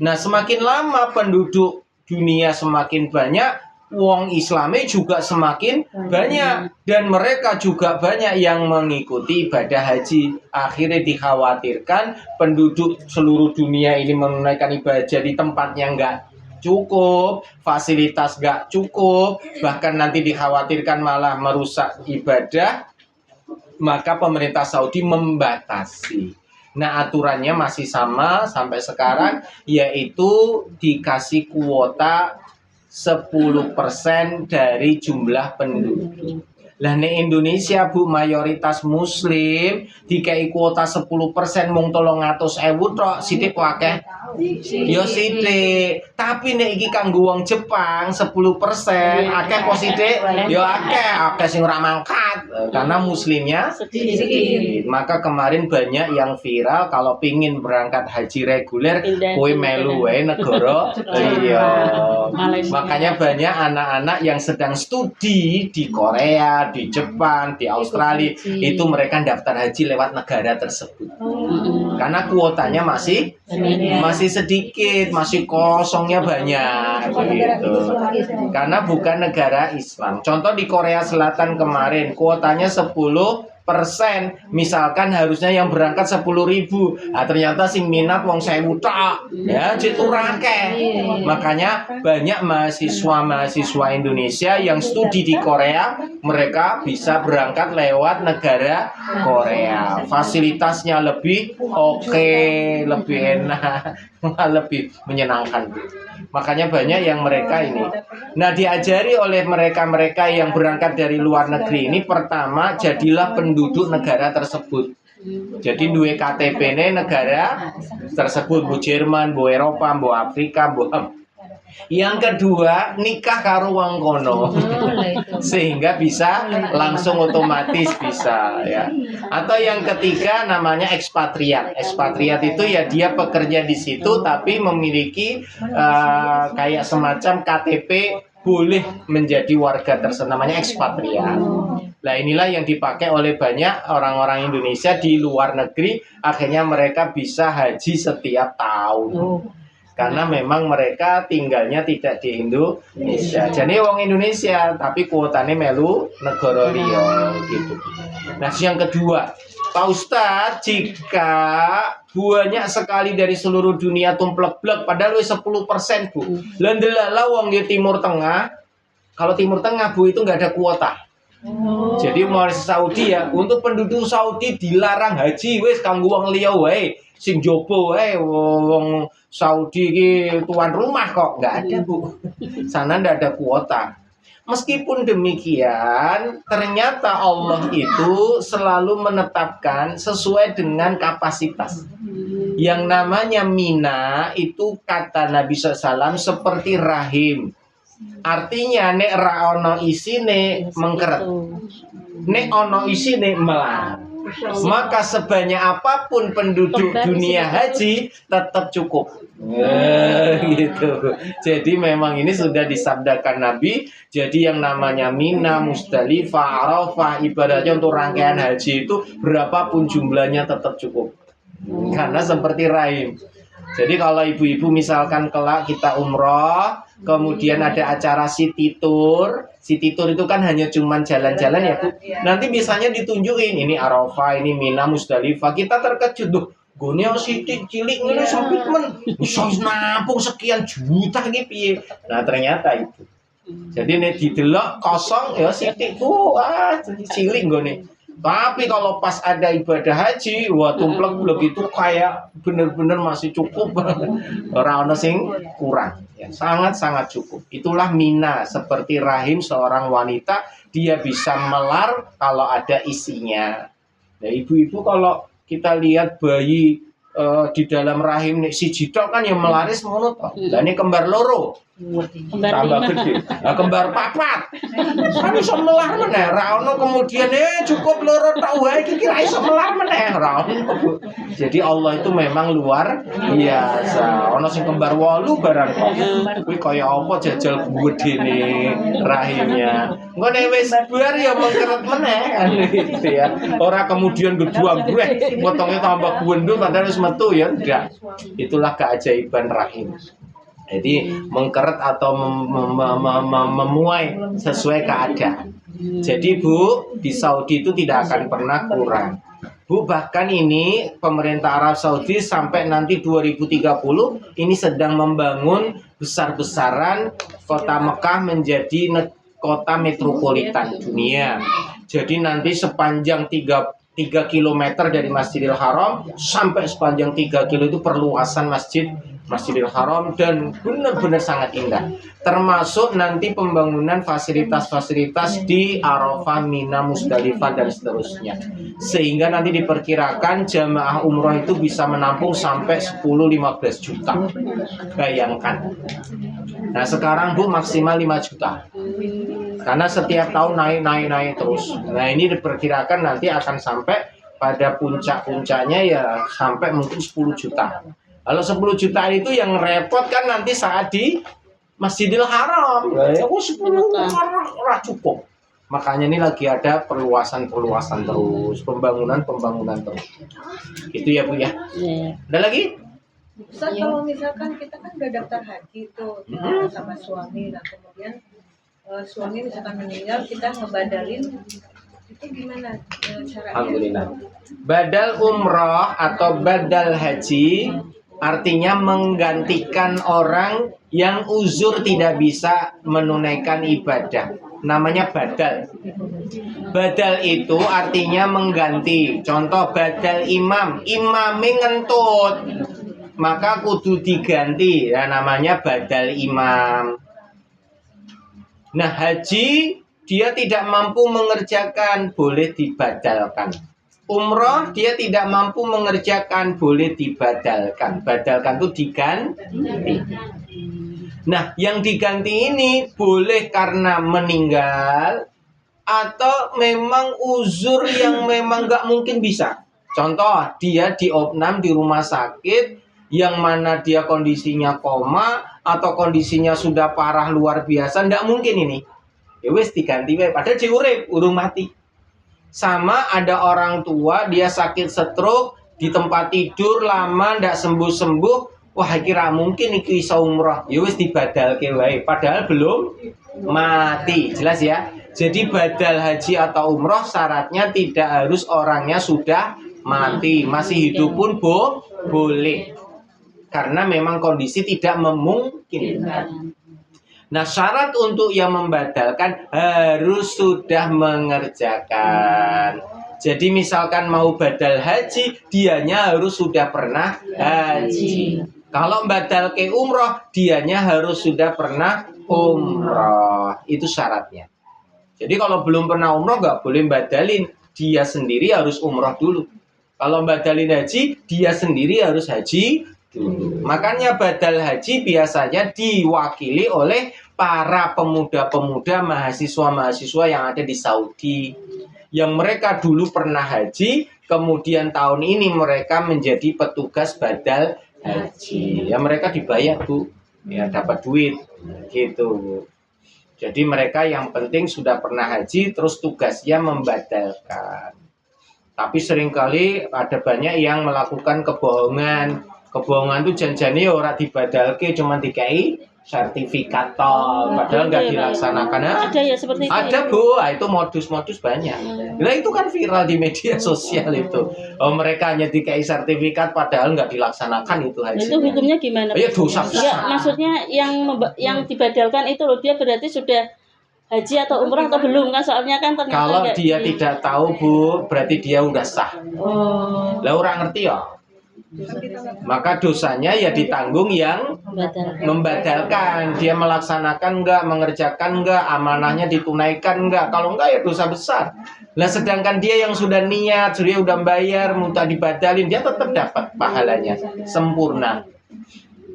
Nah, semakin lama penduduk dunia semakin banyak, wong Islami juga semakin banyak dan mereka juga banyak yang mengikuti ibadah haji. Akhirnya dikhawatirkan penduduk seluruh dunia ini menunaikan ibadah di tempat yang enggak cukup, fasilitas gak cukup, bahkan nanti dikhawatirkan malah merusak ibadah, maka pemerintah Saudi membatasi. Nah, aturannya masih sama sampai sekarang, yaitu dikasih kuota 10% dari jumlah penduduk. Lah nek Indonesia, Bu, mayoritas muslim, dikai kuota 10% mung 300.000 tok, sithik akeh. Yo sithik, tapi nek iki kanggo wong Jepang 10% akeh po sithik, yo akeh sing ora mangkat karena muslimnya sedikit. Maka kemarin banyak yang viral kalau pingin berangkat haji reguler, kowe melu wae negara liya. Makanya banyak anak-anak yang sedang studi di Korea, di Jepang, di Australia, itu mereka daftar haji lewat negara tersebut. Karena kuotanya masih sedikit, masih kosongnya banyak begitu. Karena bukan negara Islam. Contoh di Korea Selatan kemarin kuotanya 10 Misalkan harusnya yang berangkat 10.000, nah ternyata sing minat wong 1.000 tok, ya diturake. Makanya banyak mahasiswa Indonesia yang studi di Korea, mereka bisa berangkat lewat negara Korea. Fasilitasnya lebih oke, lebih enak, lebih menyenangkan. Makanya banyak yang mereka ini. Nah, diajari oleh mereka-mereka yang berangkat dari luar negeri ini, pertama jadilah penduduk negara tersebut. Jadi duwe KTP ne negara tersebut, bu Jerman, bu Eropa, bu Afrika, bu. Yang kedua, nikah karo wong kono. Sehingga bisa langsung otomatis bisa ya. Atau yang ketiga namanya ekspatriat. Ekspatriat itu ya dia pekerja di situ tapi memiliki kayak semacam KTP boleh menjadi warga tersebut, namanya ekspatriat. Nah, inilah yang dipakai oleh banyak orang-orang Indonesia di luar negeri, akhirnya mereka bisa haji setiap tahun. Karena memang mereka tinggalnya tidak di Indonesia. Jadi wong Indonesia tapi kuotanya melu negara liya gitu. Nah, yang kedua, Pak Ustadz, jika banyak sekali dari seluruh dunia tumplek-blek padahal 10%, Bu. Lendelala wong di Timur Tengah. Kalau Timur Tengah, Bu, itu nggak ada kuota. Jadi mau Saudi ya, untuk penduduk Saudi dilarang haji wis kanggo wong liya wae. Sing jopo wae wong Saudi ki tuan rumah kok, nggak ada, Bu. Sana nggak ada kuota. Meskipun demikian, ternyata Allah itu selalu menetapkan sesuai dengan kapasitas. Yang namanya Mina itu kata Nabi SAW seperti rahim. Artinya nek ra ono isine mengkeret, nek ono isine melar. Maka sebanyak apapun penduduk dunia haji tetap cukup. Gitu. Jadi memang ini sudah disabdakan Nabi. Jadi yang namanya Mina, Musdalifah, Arafah, ibaratnya untuk rangkaian haji itu berapapun jumlahnya tetap cukup. Karena seperti rahim. Jadi kalau ibu-ibu misalkan kelak kita umroh, kemudian ada acara city tour. City tour itu kan hanya cuman jalan-jalan ya, Bu. Nanti misalnya ditunjukin ini Arafah, ini Mina, Musdalifah. Kita terkejut tuh. Gone sithik cilik ngene sampai men iso nampung sekian juta iki piye. Nah, ternyata itu. Jadi nek didelok kosong ya sithik tuh, cilik nggone. Tapi kalau pas ada ibadah haji, wah tumplek-blek itu kayak bener-bener masih cukup. Ora ono sing kurang. Ya, sangat-sangat cukup. Itulah Mina, seperti rahim seorang wanita, dia bisa melar kalau ada isinya. Nah, ibu-ibu kalau kita lihat bayi di dalam rahim nek siji tok kan ya melaris ngono to. Lah ini kembar loro. Tambah gede. Nah, kembar papat. Kan iso melar meneh, ra ono kemudian cukup loro tok wae iki kira iso melar meneh ra ono. Jadi Allah itu memang luar biasa. Ono sing kembar 8 barang kok. Kuwi kaya apa jajal gedene rahimnya. Engko nek wis bar ya mengkeret meneh kan gitu ya. Ora kemudian gedua brek, potongnya tambah gundul padahal wis metu ya enggak. Itulah keajaiban rahim. Jadi mengkeret atau memuai sesuai keadaan. Jadi Bu, di Saudi itu tidak akan pernah kurang. Bu, bahkan ini pemerintah Arab Saudi sampai nanti 2030 ini sedang membangun besar-besaran kota Mekah menjadi kota metropolitan dunia. Jadi nanti sepanjang 3 km dari Masjidil Haram sampai sepanjang 3 km itu perluasan Masjidil Haram dan benar-benar sangat indah. Termasuk nanti pembangunan fasilitas-fasilitas di Arafah, Mina, Musdalifah dan seterusnya. Sehingga nanti diperkirakan jamaah umroh itu bisa menampung sampai 10-15 juta. Bayangkan. Nah, sekarang Bu maksimal 5 juta. Karena setiap tahun naik terus. Nah, ini diperkirakan nanti akan sampai pada puncak-puncaknya ya sampai mungkin 10 juta. Kalau 10 juta itu yang repot kan nanti saat di Masjidil Haram. Ya 10 ora cukup. Makanya ini lagi ada perluasan terus, pembangunan terus. Itu ya Bu ya. Ada lagi? Ustaz, kalau misalkan kita kan udah daftar haji tuh sama suami, nah kemudian suami misalkan meninggal, kita ngebadalin Itu gimana caranya? Alhamdulillah. Badal umroh atau badal haji artinya menggantikan orang yang uzur tidak bisa menunaikan ibadah. Namanya badal. Badal itu artinya mengganti. Contoh badal imam, imame ngentut, maka kudu diganti. Ya, namanya badal imam. Nah, haji dia tidak mampu mengerjakan, boleh dibadalkan. Umroh dia tidak mampu mengerjakan, boleh dibadalkan. Badalkan itu diganti. Nah, yang diganti ini boleh karena meninggal atau memang uzur yang memang nggak mungkin bisa. Contoh, dia diopnam di rumah sakit yang mana dia kondisinya koma atau kondisinya sudah parah luar biasa, nggak mungkin ini. Ya wes diganti wae, padahal dia urip, urung mati. Sama ada orang tua dia sakit stroke di tempat tidur lama ndak sembuh-sembuh, wah kira mungkin iki iso umroh. Ya wis dibadalke wae padahal belum mati. Jelas ya? Jadi badal haji atau umroh syaratnya tidak harus orangnya sudah mati, masih hidup pun boleh. Karena memang kondisi tidak memungkinkan. Nah, syarat untuk yang membadalkan harus sudah mengerjakan. Jadi misalkan mau badal haji, dianya harus sudah pernah haji. Kalau badal ke umroh, dianya harus sudah pernah umroh. Itu syaratnya. Jadi kalau belum pernah umroh nggak boleh badalin. Dia sendiri harus umroh dulu. Kalau badalin haji, dia sendiri harus haji dulu. Makanya badal haji biasanya diwakili oleh para pemuda-pemuda mahasiswa-mahasiswa yang ada di Saudi. Yang mereka dulu pernah haji, kemudian tahun ini mereka menjadi petugas badal haji. Ya mereka dibayar, Bu. Ya dapat duit gitu. Jadi mereka yang penting sudah pernah haji, terus tugasnya membadalkan. Tapi seringkali ada banyak yang melakukan kebohongan. Kebohongan itu janjane ora dibadalke, cuma dikai sertifikat tol, padahal nggak dilaksanakan. Ada ya seperti itu. Ada Bu, itu modus-modus banyak. Nah itu kan viral di media sosial itu. Oh, mereka hanya dikai sertifikat, padahal nggak dilaksanakan itu haji. Itu hukumnya gimana? Ya dosa besar. Ya, maksudnya yang dibadalkan itu loh, dia berarti sudah haji atau umrah atau belum kan? Soalnya kan ternyata Kalau dia tidak tahu Bu, berarti dia udah sah. Oh. Lah orang ngerti ya. Maka dosanya ya ditanggung yang membadalkan. Dia melaksanakan enggak, mengerjakan enggak, amanahnya ditunaikan enggak. Kalau enggak ya dosa besar. Lah sedangkan dia yang sudah niat, sudah bayar, minta dibadalin, dia tetap dapat pahalanya sempurna.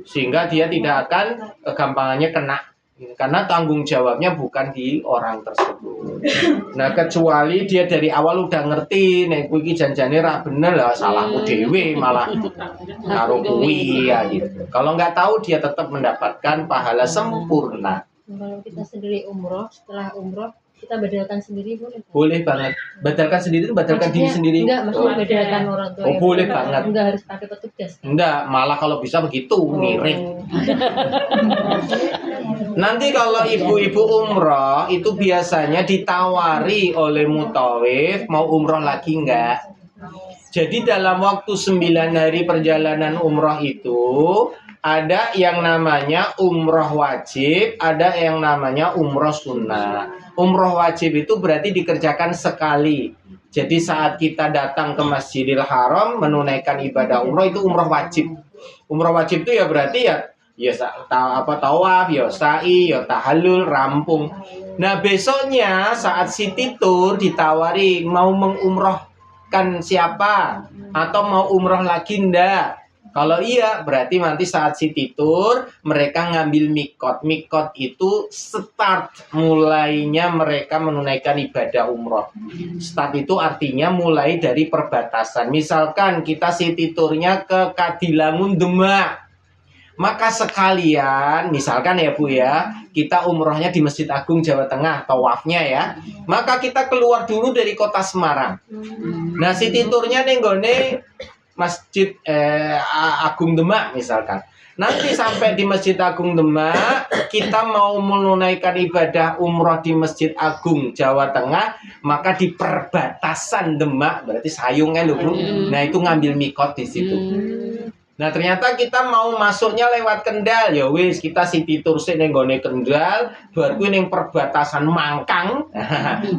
Sehingga dia tidak akan kegampangannya kena. Karena tanggung jawabnya bukan di orang tersebut. Nah, kecuali dia dari awal udah ngerti, nek kuwi iki janjane ra bener lah, salahku dhewe malah karo kuwi ya gitu. Kalau nggak tahu dia tetap mendapatkan pahala sempurna. Kalau kita sendiri umroh, setelah umroh kita badalkan sendiri boleh? Boleh banget. Badalkan sendiri, badalkan diri sendiri. Enggak, maksudnya badalkan orang tua. Oh, boleh banget. Enggak harus pakai petugas. Enggak, malah kalau bisa begitu, ngirit. Nanti kalau ibu-ibu umroh itu biasanya ditawari oleh mutawif mau umroh lagi enggak. Jadi dalam waktu 9 hari perjalanan umroh itu ada yang namanya umroh wajib, ada yang namanya umroh sunnah. Umroh wajib itu berarti dikerjakan sekali. Jadi saat kita datang ke Masjidil Haram menunaikan ibadah umroh itu umroh wajib. Umroh wajib itu ya berarti ya tawaf, ya sa'i, ya tahallul, rampung. Nah besoknya saat Siti Tur ditawari mau mengumrohkan siapa atau mau umroh lagi ndak. Kalau iya berarti nanti saat Siti Tur mereka ngambil mikot. Mikot itu start mulainya mereka menunaikan ibadah umroh. Start itu artinya mulai dari perbatasan. Misalkan kita Siti Turnya ke Kadilangun Demak. Maka sekalian, misalkan ya Bu ya, kita umrohnya di Masjid Agung Jawa Tengah, tawafnya ya. Maka kita keluar dulu dari kota Semarang. Nah, Siti Turnya nenggone Masjid Agung Demak misalkan. Nanti sampai di Masjid Agung Demak, kita mau menunaikan ibadah umroh di Masjid Agung Jawa Tengah, maka di perbatasan Demak, berarti sayungnya loh Bu. Nah itu ngambil mikot di situ. Nah ternyata kita mau masuknya lewat Kendal, ya wis kita Siti Tursik ning gone Kendal, bar kuwi ning perbatasan Mangkang,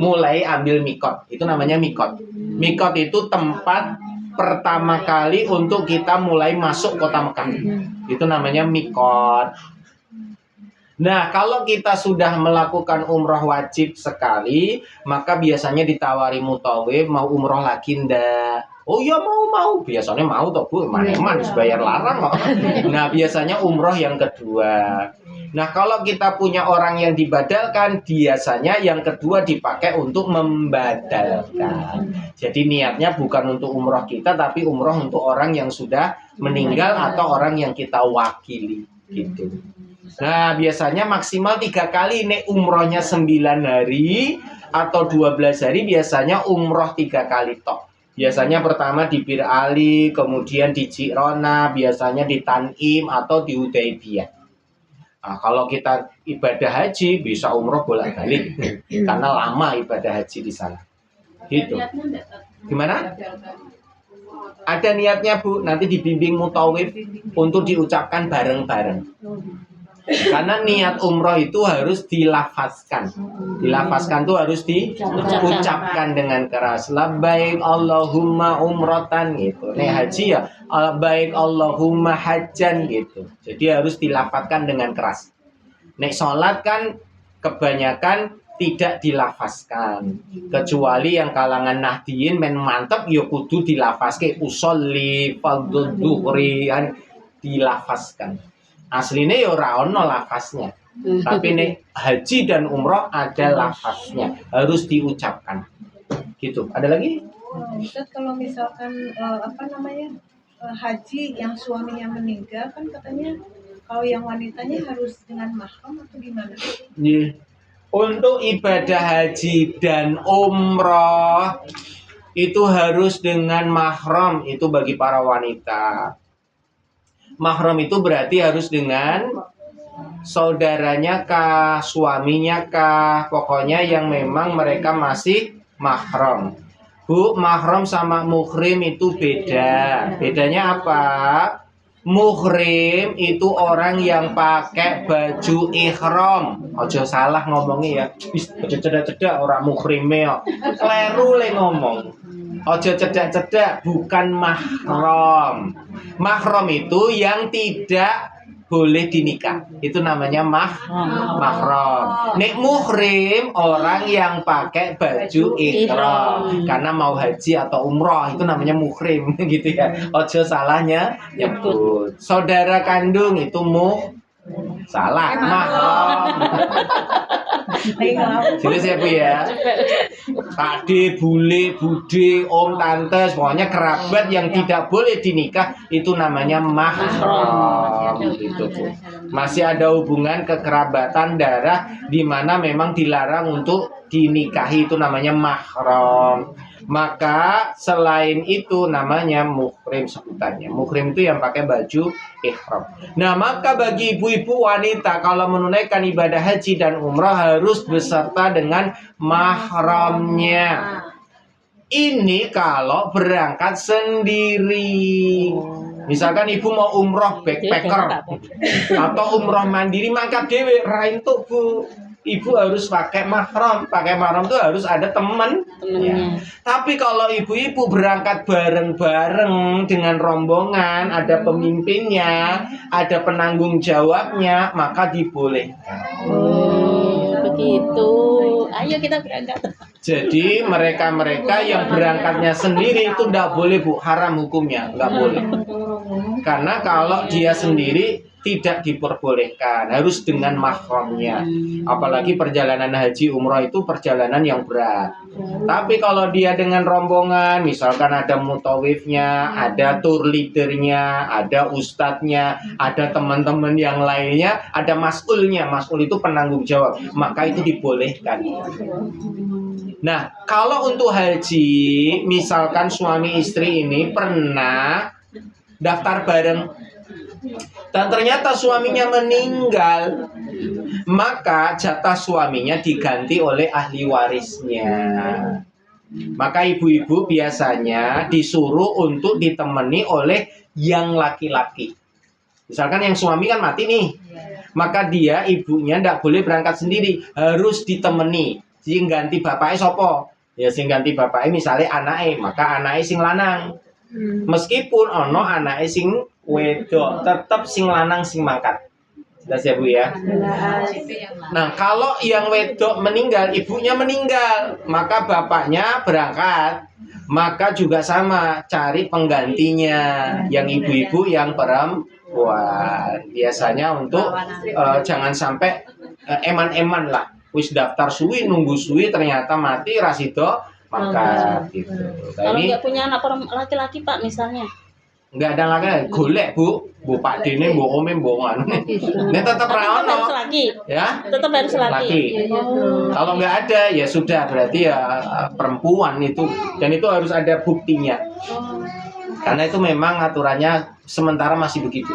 mulai ambil mikot. Itu namanya mikot. Mikot itu tempat pertama kali untuk kita mulai masuk kota Mekah. Itu namanya mikot. Nah, kalau kita sudah melakukan umroh wajib sekali, maka biasanya ditawari mutawif, mau umroh lagi ndak? Oh iya mau. Biasanya mau toh Bu, mana bayar larang kok. Nah, biasanya umroh yang kedua. Nah, kalau kita punya orang yang dibadalkan, biasanya yang kedua dipakai untuk membadalkan. Jadi niatnya bukan untuk umroh kita, tapi umroh untuk orang yang sudah meninggal atau orang yang kita wakili. Gitu. Nah, biasanya maksimal 3 kali. Nek umrohnya 9 hari atau 12 hari, biasanya umroh 3 kali tok. Biasanya pertama di Bir Ali, kemudian di Jirona, biasanya di Tanim atau di Hudaibiyah. Nah, kalau kita ibadah haji bisa umroh bolak-balik karena lama ibadah haji di sana. Gitu. Gimana? Ada niatnya Bu, nanti dibimbing mutawif untuk diucapkan bareng-bareng. Karena niat umroh itu harus dilafazkan. Dilafazkan itu harus diucapkan dengan keras. Labbaik Allahumma umrotan gitu. Nih haji ya, labbaik Allahumma hajjan gitu. Jadi harus dilafazkan dengan keras. Nek sholat kan kebanyakan tidak dilafazkan. Kecuali yang kalangan nahdiyin men mantep ya kudu dilafazke usolli fardhu dhuhri kan dilafazkan. Aslinya ya ora ono lafaznya. Tapi nih haji dan umroh ada lafaznya, harus diucapkan. Gitu. Ada lagi? Ustaz, kalau misalkan haji yang suaminya meninggal kan katanya kalau yang wanitanya harus dengan mahram atau gimana? Yeah. Untuk ibadah haji dan umroh itu harus dengan mahram, itu bagi para wanita. Mahram itu berarti harus dengan saudaranya kah, suaminya kah, pokoknya yang memang mereka masih mahram. Bu, mahram sama muhrim itu beda. Bedanya apa? Muhrim itu orang yang pakai baju ihram. Ojo salah ngomongnya ya. Ojo cedak-cedak orang muhrimnya. Kleru le ngomong. Ojo cedak-cedak, bukan mahram. Mahram itu yang tidak boleh dinikah. Itu namanya mahram. Nek muhrim orang yang pakai baju ihram karena mau haji atau umroh, itu namanya muhrim gitu ya. Ojo salahnya nyebut. Saudara kandung itu salah mahram. Jadi siapa ya? Pakde, bule, bude, om, tante, pokoknya kerabat yang tidak boleh dinikah itu namanya mahram. Gitu, Bu. Masih ada hubungan kekerabatan darah di mana memang dilarang untuk dinikahi, itu namanya mahram. Maka selain itu namanya muhrim sebutannya. Muhrim itu yang pakai baju ihram. Nah, maka bagi ibu-ibu wanita kalau menunaikan ibadah haji dan umrah harus beserta dengan mahramnya. Ini kalau berangkat sendiri. Misalkan ibu mau umroh backpacker atau umroh mandiri, maka dewe raintuk Bu. Ibu harus pakai mahram. Pakai mahram itu harus ada teman. Ya. Tapi kalau ibu-ibu berangkat bareng-bareng dengan rombongan, ada pemimpinnya, ada penanggung jawabnya, maka dibolehkan. Begitu. Ayo kita berangkat. Jadi mereka-mereka yang berangkatnya sendiri itu tidak boleh Bu, haram hukumnya, nggak boleh. Karena kalau dia sendiri tidak diperbolehkan, harus dengan mahramnya. Apalagi perjalanan haji umroh itu perjalanan yang berat. Tapi kalau dia dengan rombongan, misalkan ada mutawifnya, ada tour leadernya, ada ustadznya, ada teman-teman yang lainnya, ada mas'ulnya. Mas'ul itu penanggung jawab, maka itu dibolehkan. Nah, kalau untuk haji, misalkan suami istri ini pernah daftar bareng dan ternyata suaminya meninggal, maka jatah suaminya diganti oleh ahli warisnya. Maka ibu-ibu biasanya disuruh untuk ditemani oleh yang laki-laki. Misalkan yang suami kan mati nih, maka dia ibunya tidak boleh berangkat sendiri, harus ditemani. Sing ganti bapaknya sopo? Ya sing ganti bapaknya misalnya anaknya, maka anaknya sing lanang. Meskipun ono anaknya sing wedok, tetap sing lanang sing mangkat. Jelas ya Bu ya? Nah, kalau yang wedok meninggal, ibunya meninggal, maka bapaknya berangkat. Maka juga sama, cari penggantinya yang ibu-ibu yang perempuan. Biasanya untuk jangan sampai eman-eman lah. Wis daftar suwi, nunggu suwi, ternyata mati rasido, maka gitu. Kalau nggak punya anak laki-laki Pak misalnya, Nggak ada lagi, golek Bu Pak Dene, Bu Ome, Bu Anu. Ini tetap harus rano, laki, ya. tetap harus laki. Kalau nggak ada ya sudah, berarti ya perempuan itu, dan itu harus ada buktinya. Karena itu memang aturannya sementara masih begitu.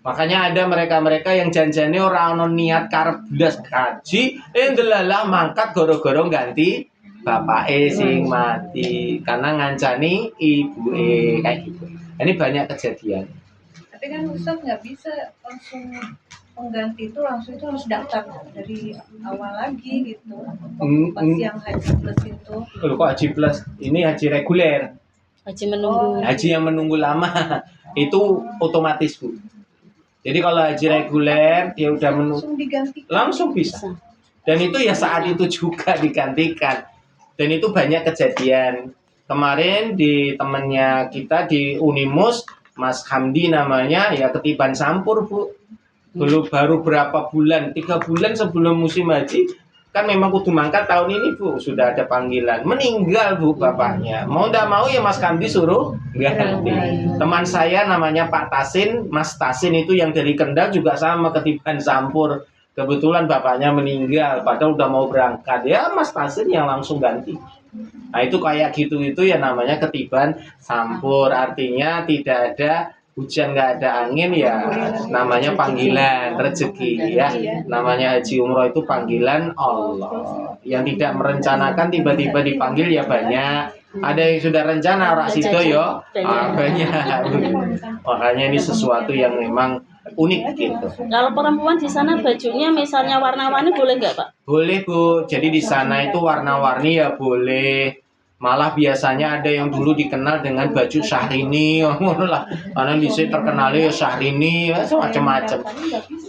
Makanya ada mereka-mereka yang janjane ora ono niat karep blas kaji, ndelalah mangkat goro-goro ganti bapake sing mati karena ngancani ibuke kayak gitu. Ini banyak kejadian. Tapi kan Ustaz nggak bisa langsung pengganti itu langsung itu harus daftar dari awal lagi gitu. Pas yang haji plus itu. Loh, kok haji plus? Ini haji reguler. Haji menunggu. Haji yang menunggu lama itu otomatis Bu. Jadi kalau haji reguler dia udah Langsung diganti. langsung bisa. Dan itu ya saat itu juga digantikan. Dan itu banyak kejadian. Kemarin di temennya kita di Unimus, Mas Hamdi namanya, ya ketiban sampur Bu. Baru berapa bulan, 3 bulan sebelum musim haji, kan memang kudu mangkat tahun ini Bu, sudah ada panggilan. Meninggal Bu bapaknya. Mau tidak mau ya Mas Hamdi suruh ganti. Teman saya namanya Pak Tasin, Mas Tasin itu yang dari Kendal juga sama ketiban sampur. Kebetulan bapaknya meninggal, padahal udah mau berangkat. Ya Mas Tasin yang langsung ganti. Nah itu kayak gitu itu ya namanya ketiban sampur, artinya tidak ada hujan, nggak ada angin ya namanya panggilan rezeki ya. Namanya haji umroh itu panggilan Allah. Yang tidak merencanakan tiba-tiba dipanggil ya banyak. Ada yang sudah rencana orang situ yo banyak. Makanya ini sesuatu yang memang unik gitu. Kalau perempuan di sana bajunya misalnya warna-warni boleh nggak Pak? Boleh Bu, jadi di sana itu warna-warni ya boleh. Malah biasanya ada yang dulu dikenal dengan baju Syahrini, lah. Karena di sini terkenalnya ya Syahrini, ya, macam-macam.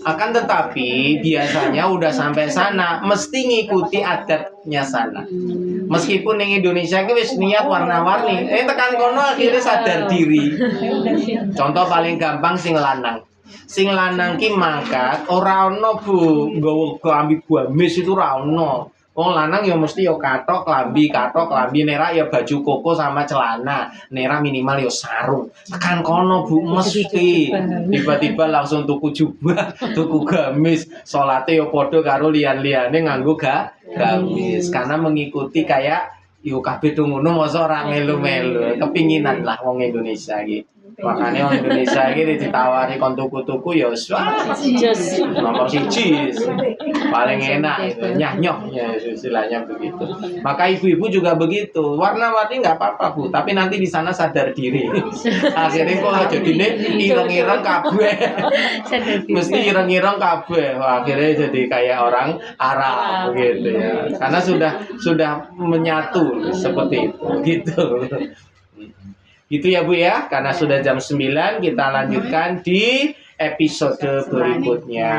Akan tetapi biasanya udah sampai sana mesti ngikuti adatnya sana. Meskipun yang Indonesia itu wis niat warna-warni, tekan kono akhirnya sadar diri. Contoh paling gampang sing lanang. Sing lanang ki mangkat ora ono Bu, nggawa klambi gamis itu ora ono. Wong lanang ya mesti ya katok klambi, nera ya baju koko sama celana, nera minimal ya sarung. Tekan kono Bu mesti tiba-tiba langsung tuku jubah, tuku gamis, salate ya padha karo liyan-liyane nganggo gamis karena mengikuti kayak yo kabeh ngono mosok ora melu-melu, kepinginan lah wong Indonesia iki. Makanya orang Indonesia ini ditawari kon tuku-tuku ya nomor 1 paling enak itu nyah-nyoh ya istilahnya begitu. Maka ibu-ibu juga begitu, warna-warni nggak apa-apa Bu, tapi nanti di sana sadar diri. Akhirnya kok jadinya ireng-ireng kabeh, mesti ireng-ireng kabeh. Akhirnya jadi kayak orang Arab begitu ya, karena sudah menyatu seperti itu gitu. Gitu ya Bu ya, karena sudah jam 9 kita lanjutkan di episode berikutnya.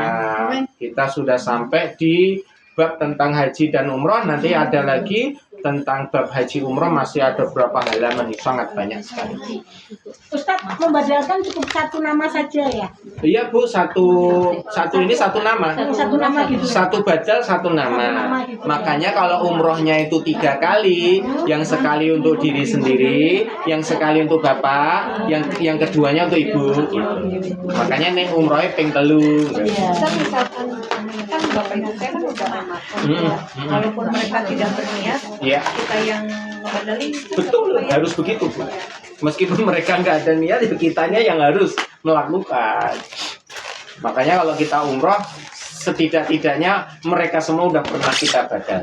Kita sudah sampai di bab tentang haji dan umroh, nanti ada lagi tentang bab haji umroh, masih ada berapa halaman, sangat banyak sekali. Ustaz, membadalkan cukup satu nama saja ya? Iya Bu, satu ini satu nama. Satu nama gitu. Satu badal satu nama. Makanya kalau umrohnya itu 3 kali, yang sekali untuk diri sendiri, yang sekali untuk bapak, yang keduanya untuk ibu. Gitu. Makanya nih umrohnya ping 3. Ustaz misalkan kan bapak ibu saya kan udah walaupun mereka tidak berniat, Iya. kita yang ngebadalin itu Betul, nggak apa-apa ya. harus begitu Bu. Meskipun mereka nggak ada niat, ya kitanya yang harus melakukan. Makanya kalau kita umroh, setidak-tidaknya mereka semua udah pernah kita badalkan.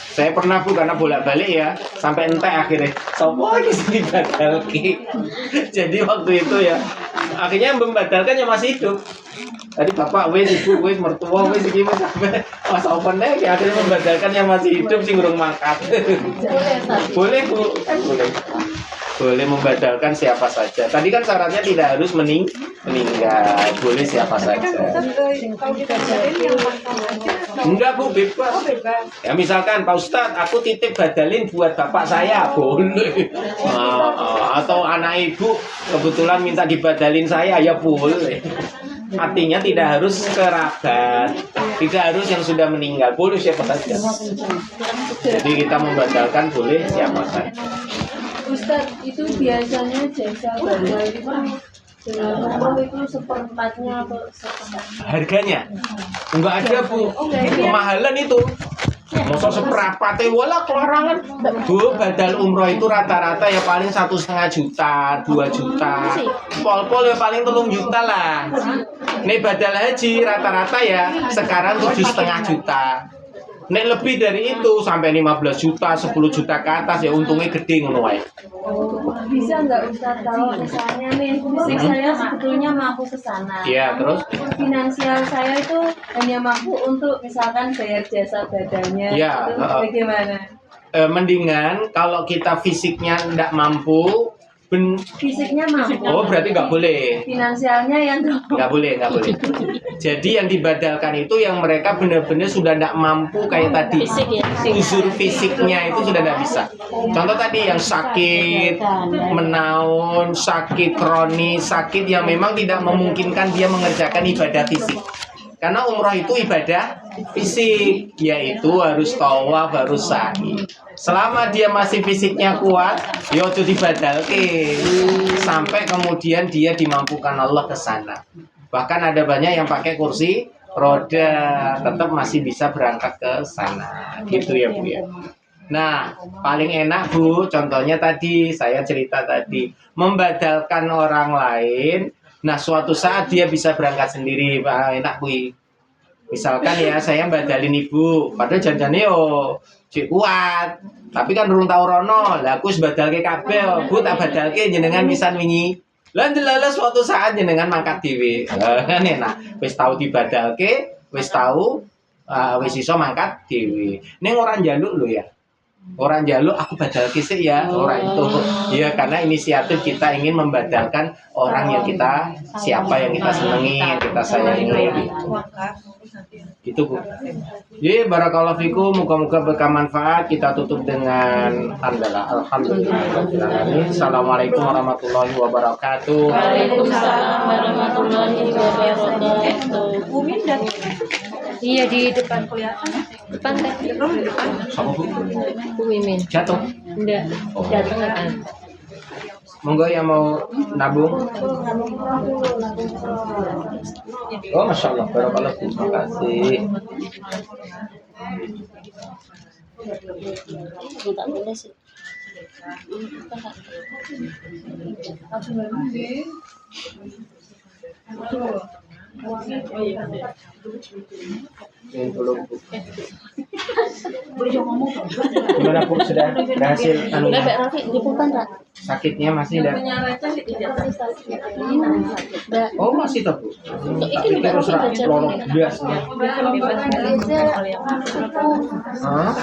Saya pernah Bu, karena bolak-balik ya, sampai entek akhirnya. Sopo lagi sini badalki. Jadi waktu itu ya, akhirnya yang membadalkan yang masih hidup. Tadi bapak wis, ibu wis, mertua wis, iki wis sampai mas open deh, akhirnya membadalkan yang masih hidup sing urung makan. Boleh Bu, boleh. Boleh membadalkan siapa saja. Tadi kan syaratnya tidak harus meninggal, boleh siapa Tapi kan saja. Ustaz, kalau dibadalin yang mantan aja atau Enggak Bu, bebas. bebas. Ya misalkan Pak Ustadz, aku titip badalin buat bapak saya, boleh. Atau anak ibu kebetulan minta dibadalin saya, ya boleh. Artinya tidak harus kerabat, tidak harus yang sudah meninggal, boleh siapa saja. Jadi kita membadalkan boleh siapa saja. Ustadz, itu biasanya jasa badal itu dengan umroh itu seperempatnya atau setengah? Harganya enggak ada Bu, kemahalan itu. Masa seperapatnya, wala kelarangan. Bu, badal umroh itu rata-rata ya paling 1,5 juta, 2 juta. Pol-pol ya paling 3 juta lah. Nih badal haji rata-rata ya sekarang 7,5 juta. Nek lebih dari itu sampai 15 juta, 10 juta ke atas ya untungnya gede ngono wae. Bisa nggak Ustadz kalau misalnya nih fisik saya sebetulnya mampu ke sana. Iya, terus Finansial saya itu hanya mampu untuk misalkan bayar jasa badalnya. Iya, Itu bagaimana? mendingan kalau kita fisiknya nggak mampu, Fisiknya mampu. oh berarti nggak boleh. Finansialnya yang Nggak boleh, nggak boleh. Jadi yang dibadalkan itu yang mereka benar-benar sudah tidak mampu kayak tadi. fisik ya. Unsur fisiknya itu sudah tidak bisa. Contoh tadi yang sakit, menaun, sakit kronis, sakit yang memang tidak memungkinkan dia mengerjakan ibadah fisik. Karena umroh itu ibadah fisik, yaitu harus tawaf, harus sa'i. Selama dia masih fisiknya kuat, ya itu dibadalke sampai kemudian dia dimampukan Allah ke sana. Bahkan ada banyak yang pakai kursi roda, tetap masih bisa berangkat ke sana. Gitu ya Bu ya. Nah, paling enak Bu, contohnya tadi saya cerita tadi, membadalkan orang lain. Nah, suatu saat dia bisa berangkat sendiri, Pak, enak Bu. Misalkan ya, saya badalin ibu, padahal janjane yo cek kuat. Tapi kan urung tau rono, lah aku wis badalke kabeh, Bu tak badalke jenengan pisan wingi. Lah ndelala suatu saat jenengan mangkat dhewe. Kan enak, wis tau dibadalke, wis tau wis iso mangkat dhewe. Ning ora njaluk lho ya. Orang jaluk aku badal kisik ya, orang itu ya karena inisiatif kita ingin membadalkan orang yang kita siapa yang kita senangi, yang kita sayangi gitu Bu. Jadi barakallahu fikum, muka-muka bermanfaat. Kita tutup dengan alhamdulillah. Assalamualaikum warahmatullahi wabarakatuh. Waalaikumsalam warahmatullahi wabarakatuh. Umin dan Iya di depan kelihatan depan teh. di depan. Sama Bu, Bu Mimin. jatuh. Enggak. Datang kan. Monggo yang mau nabung. Oh, masya Allah, barakallah. Terima kasih. Tak boleh sih. Ini belum Bu. Gimana Bu, sudah berhasil anu, Mbak Rafi di pulpen tak? sakitnya masih ada? Oh masih tak Bu? Iki Mbak Rafi baca. Lorong biasa. Bisa Hah?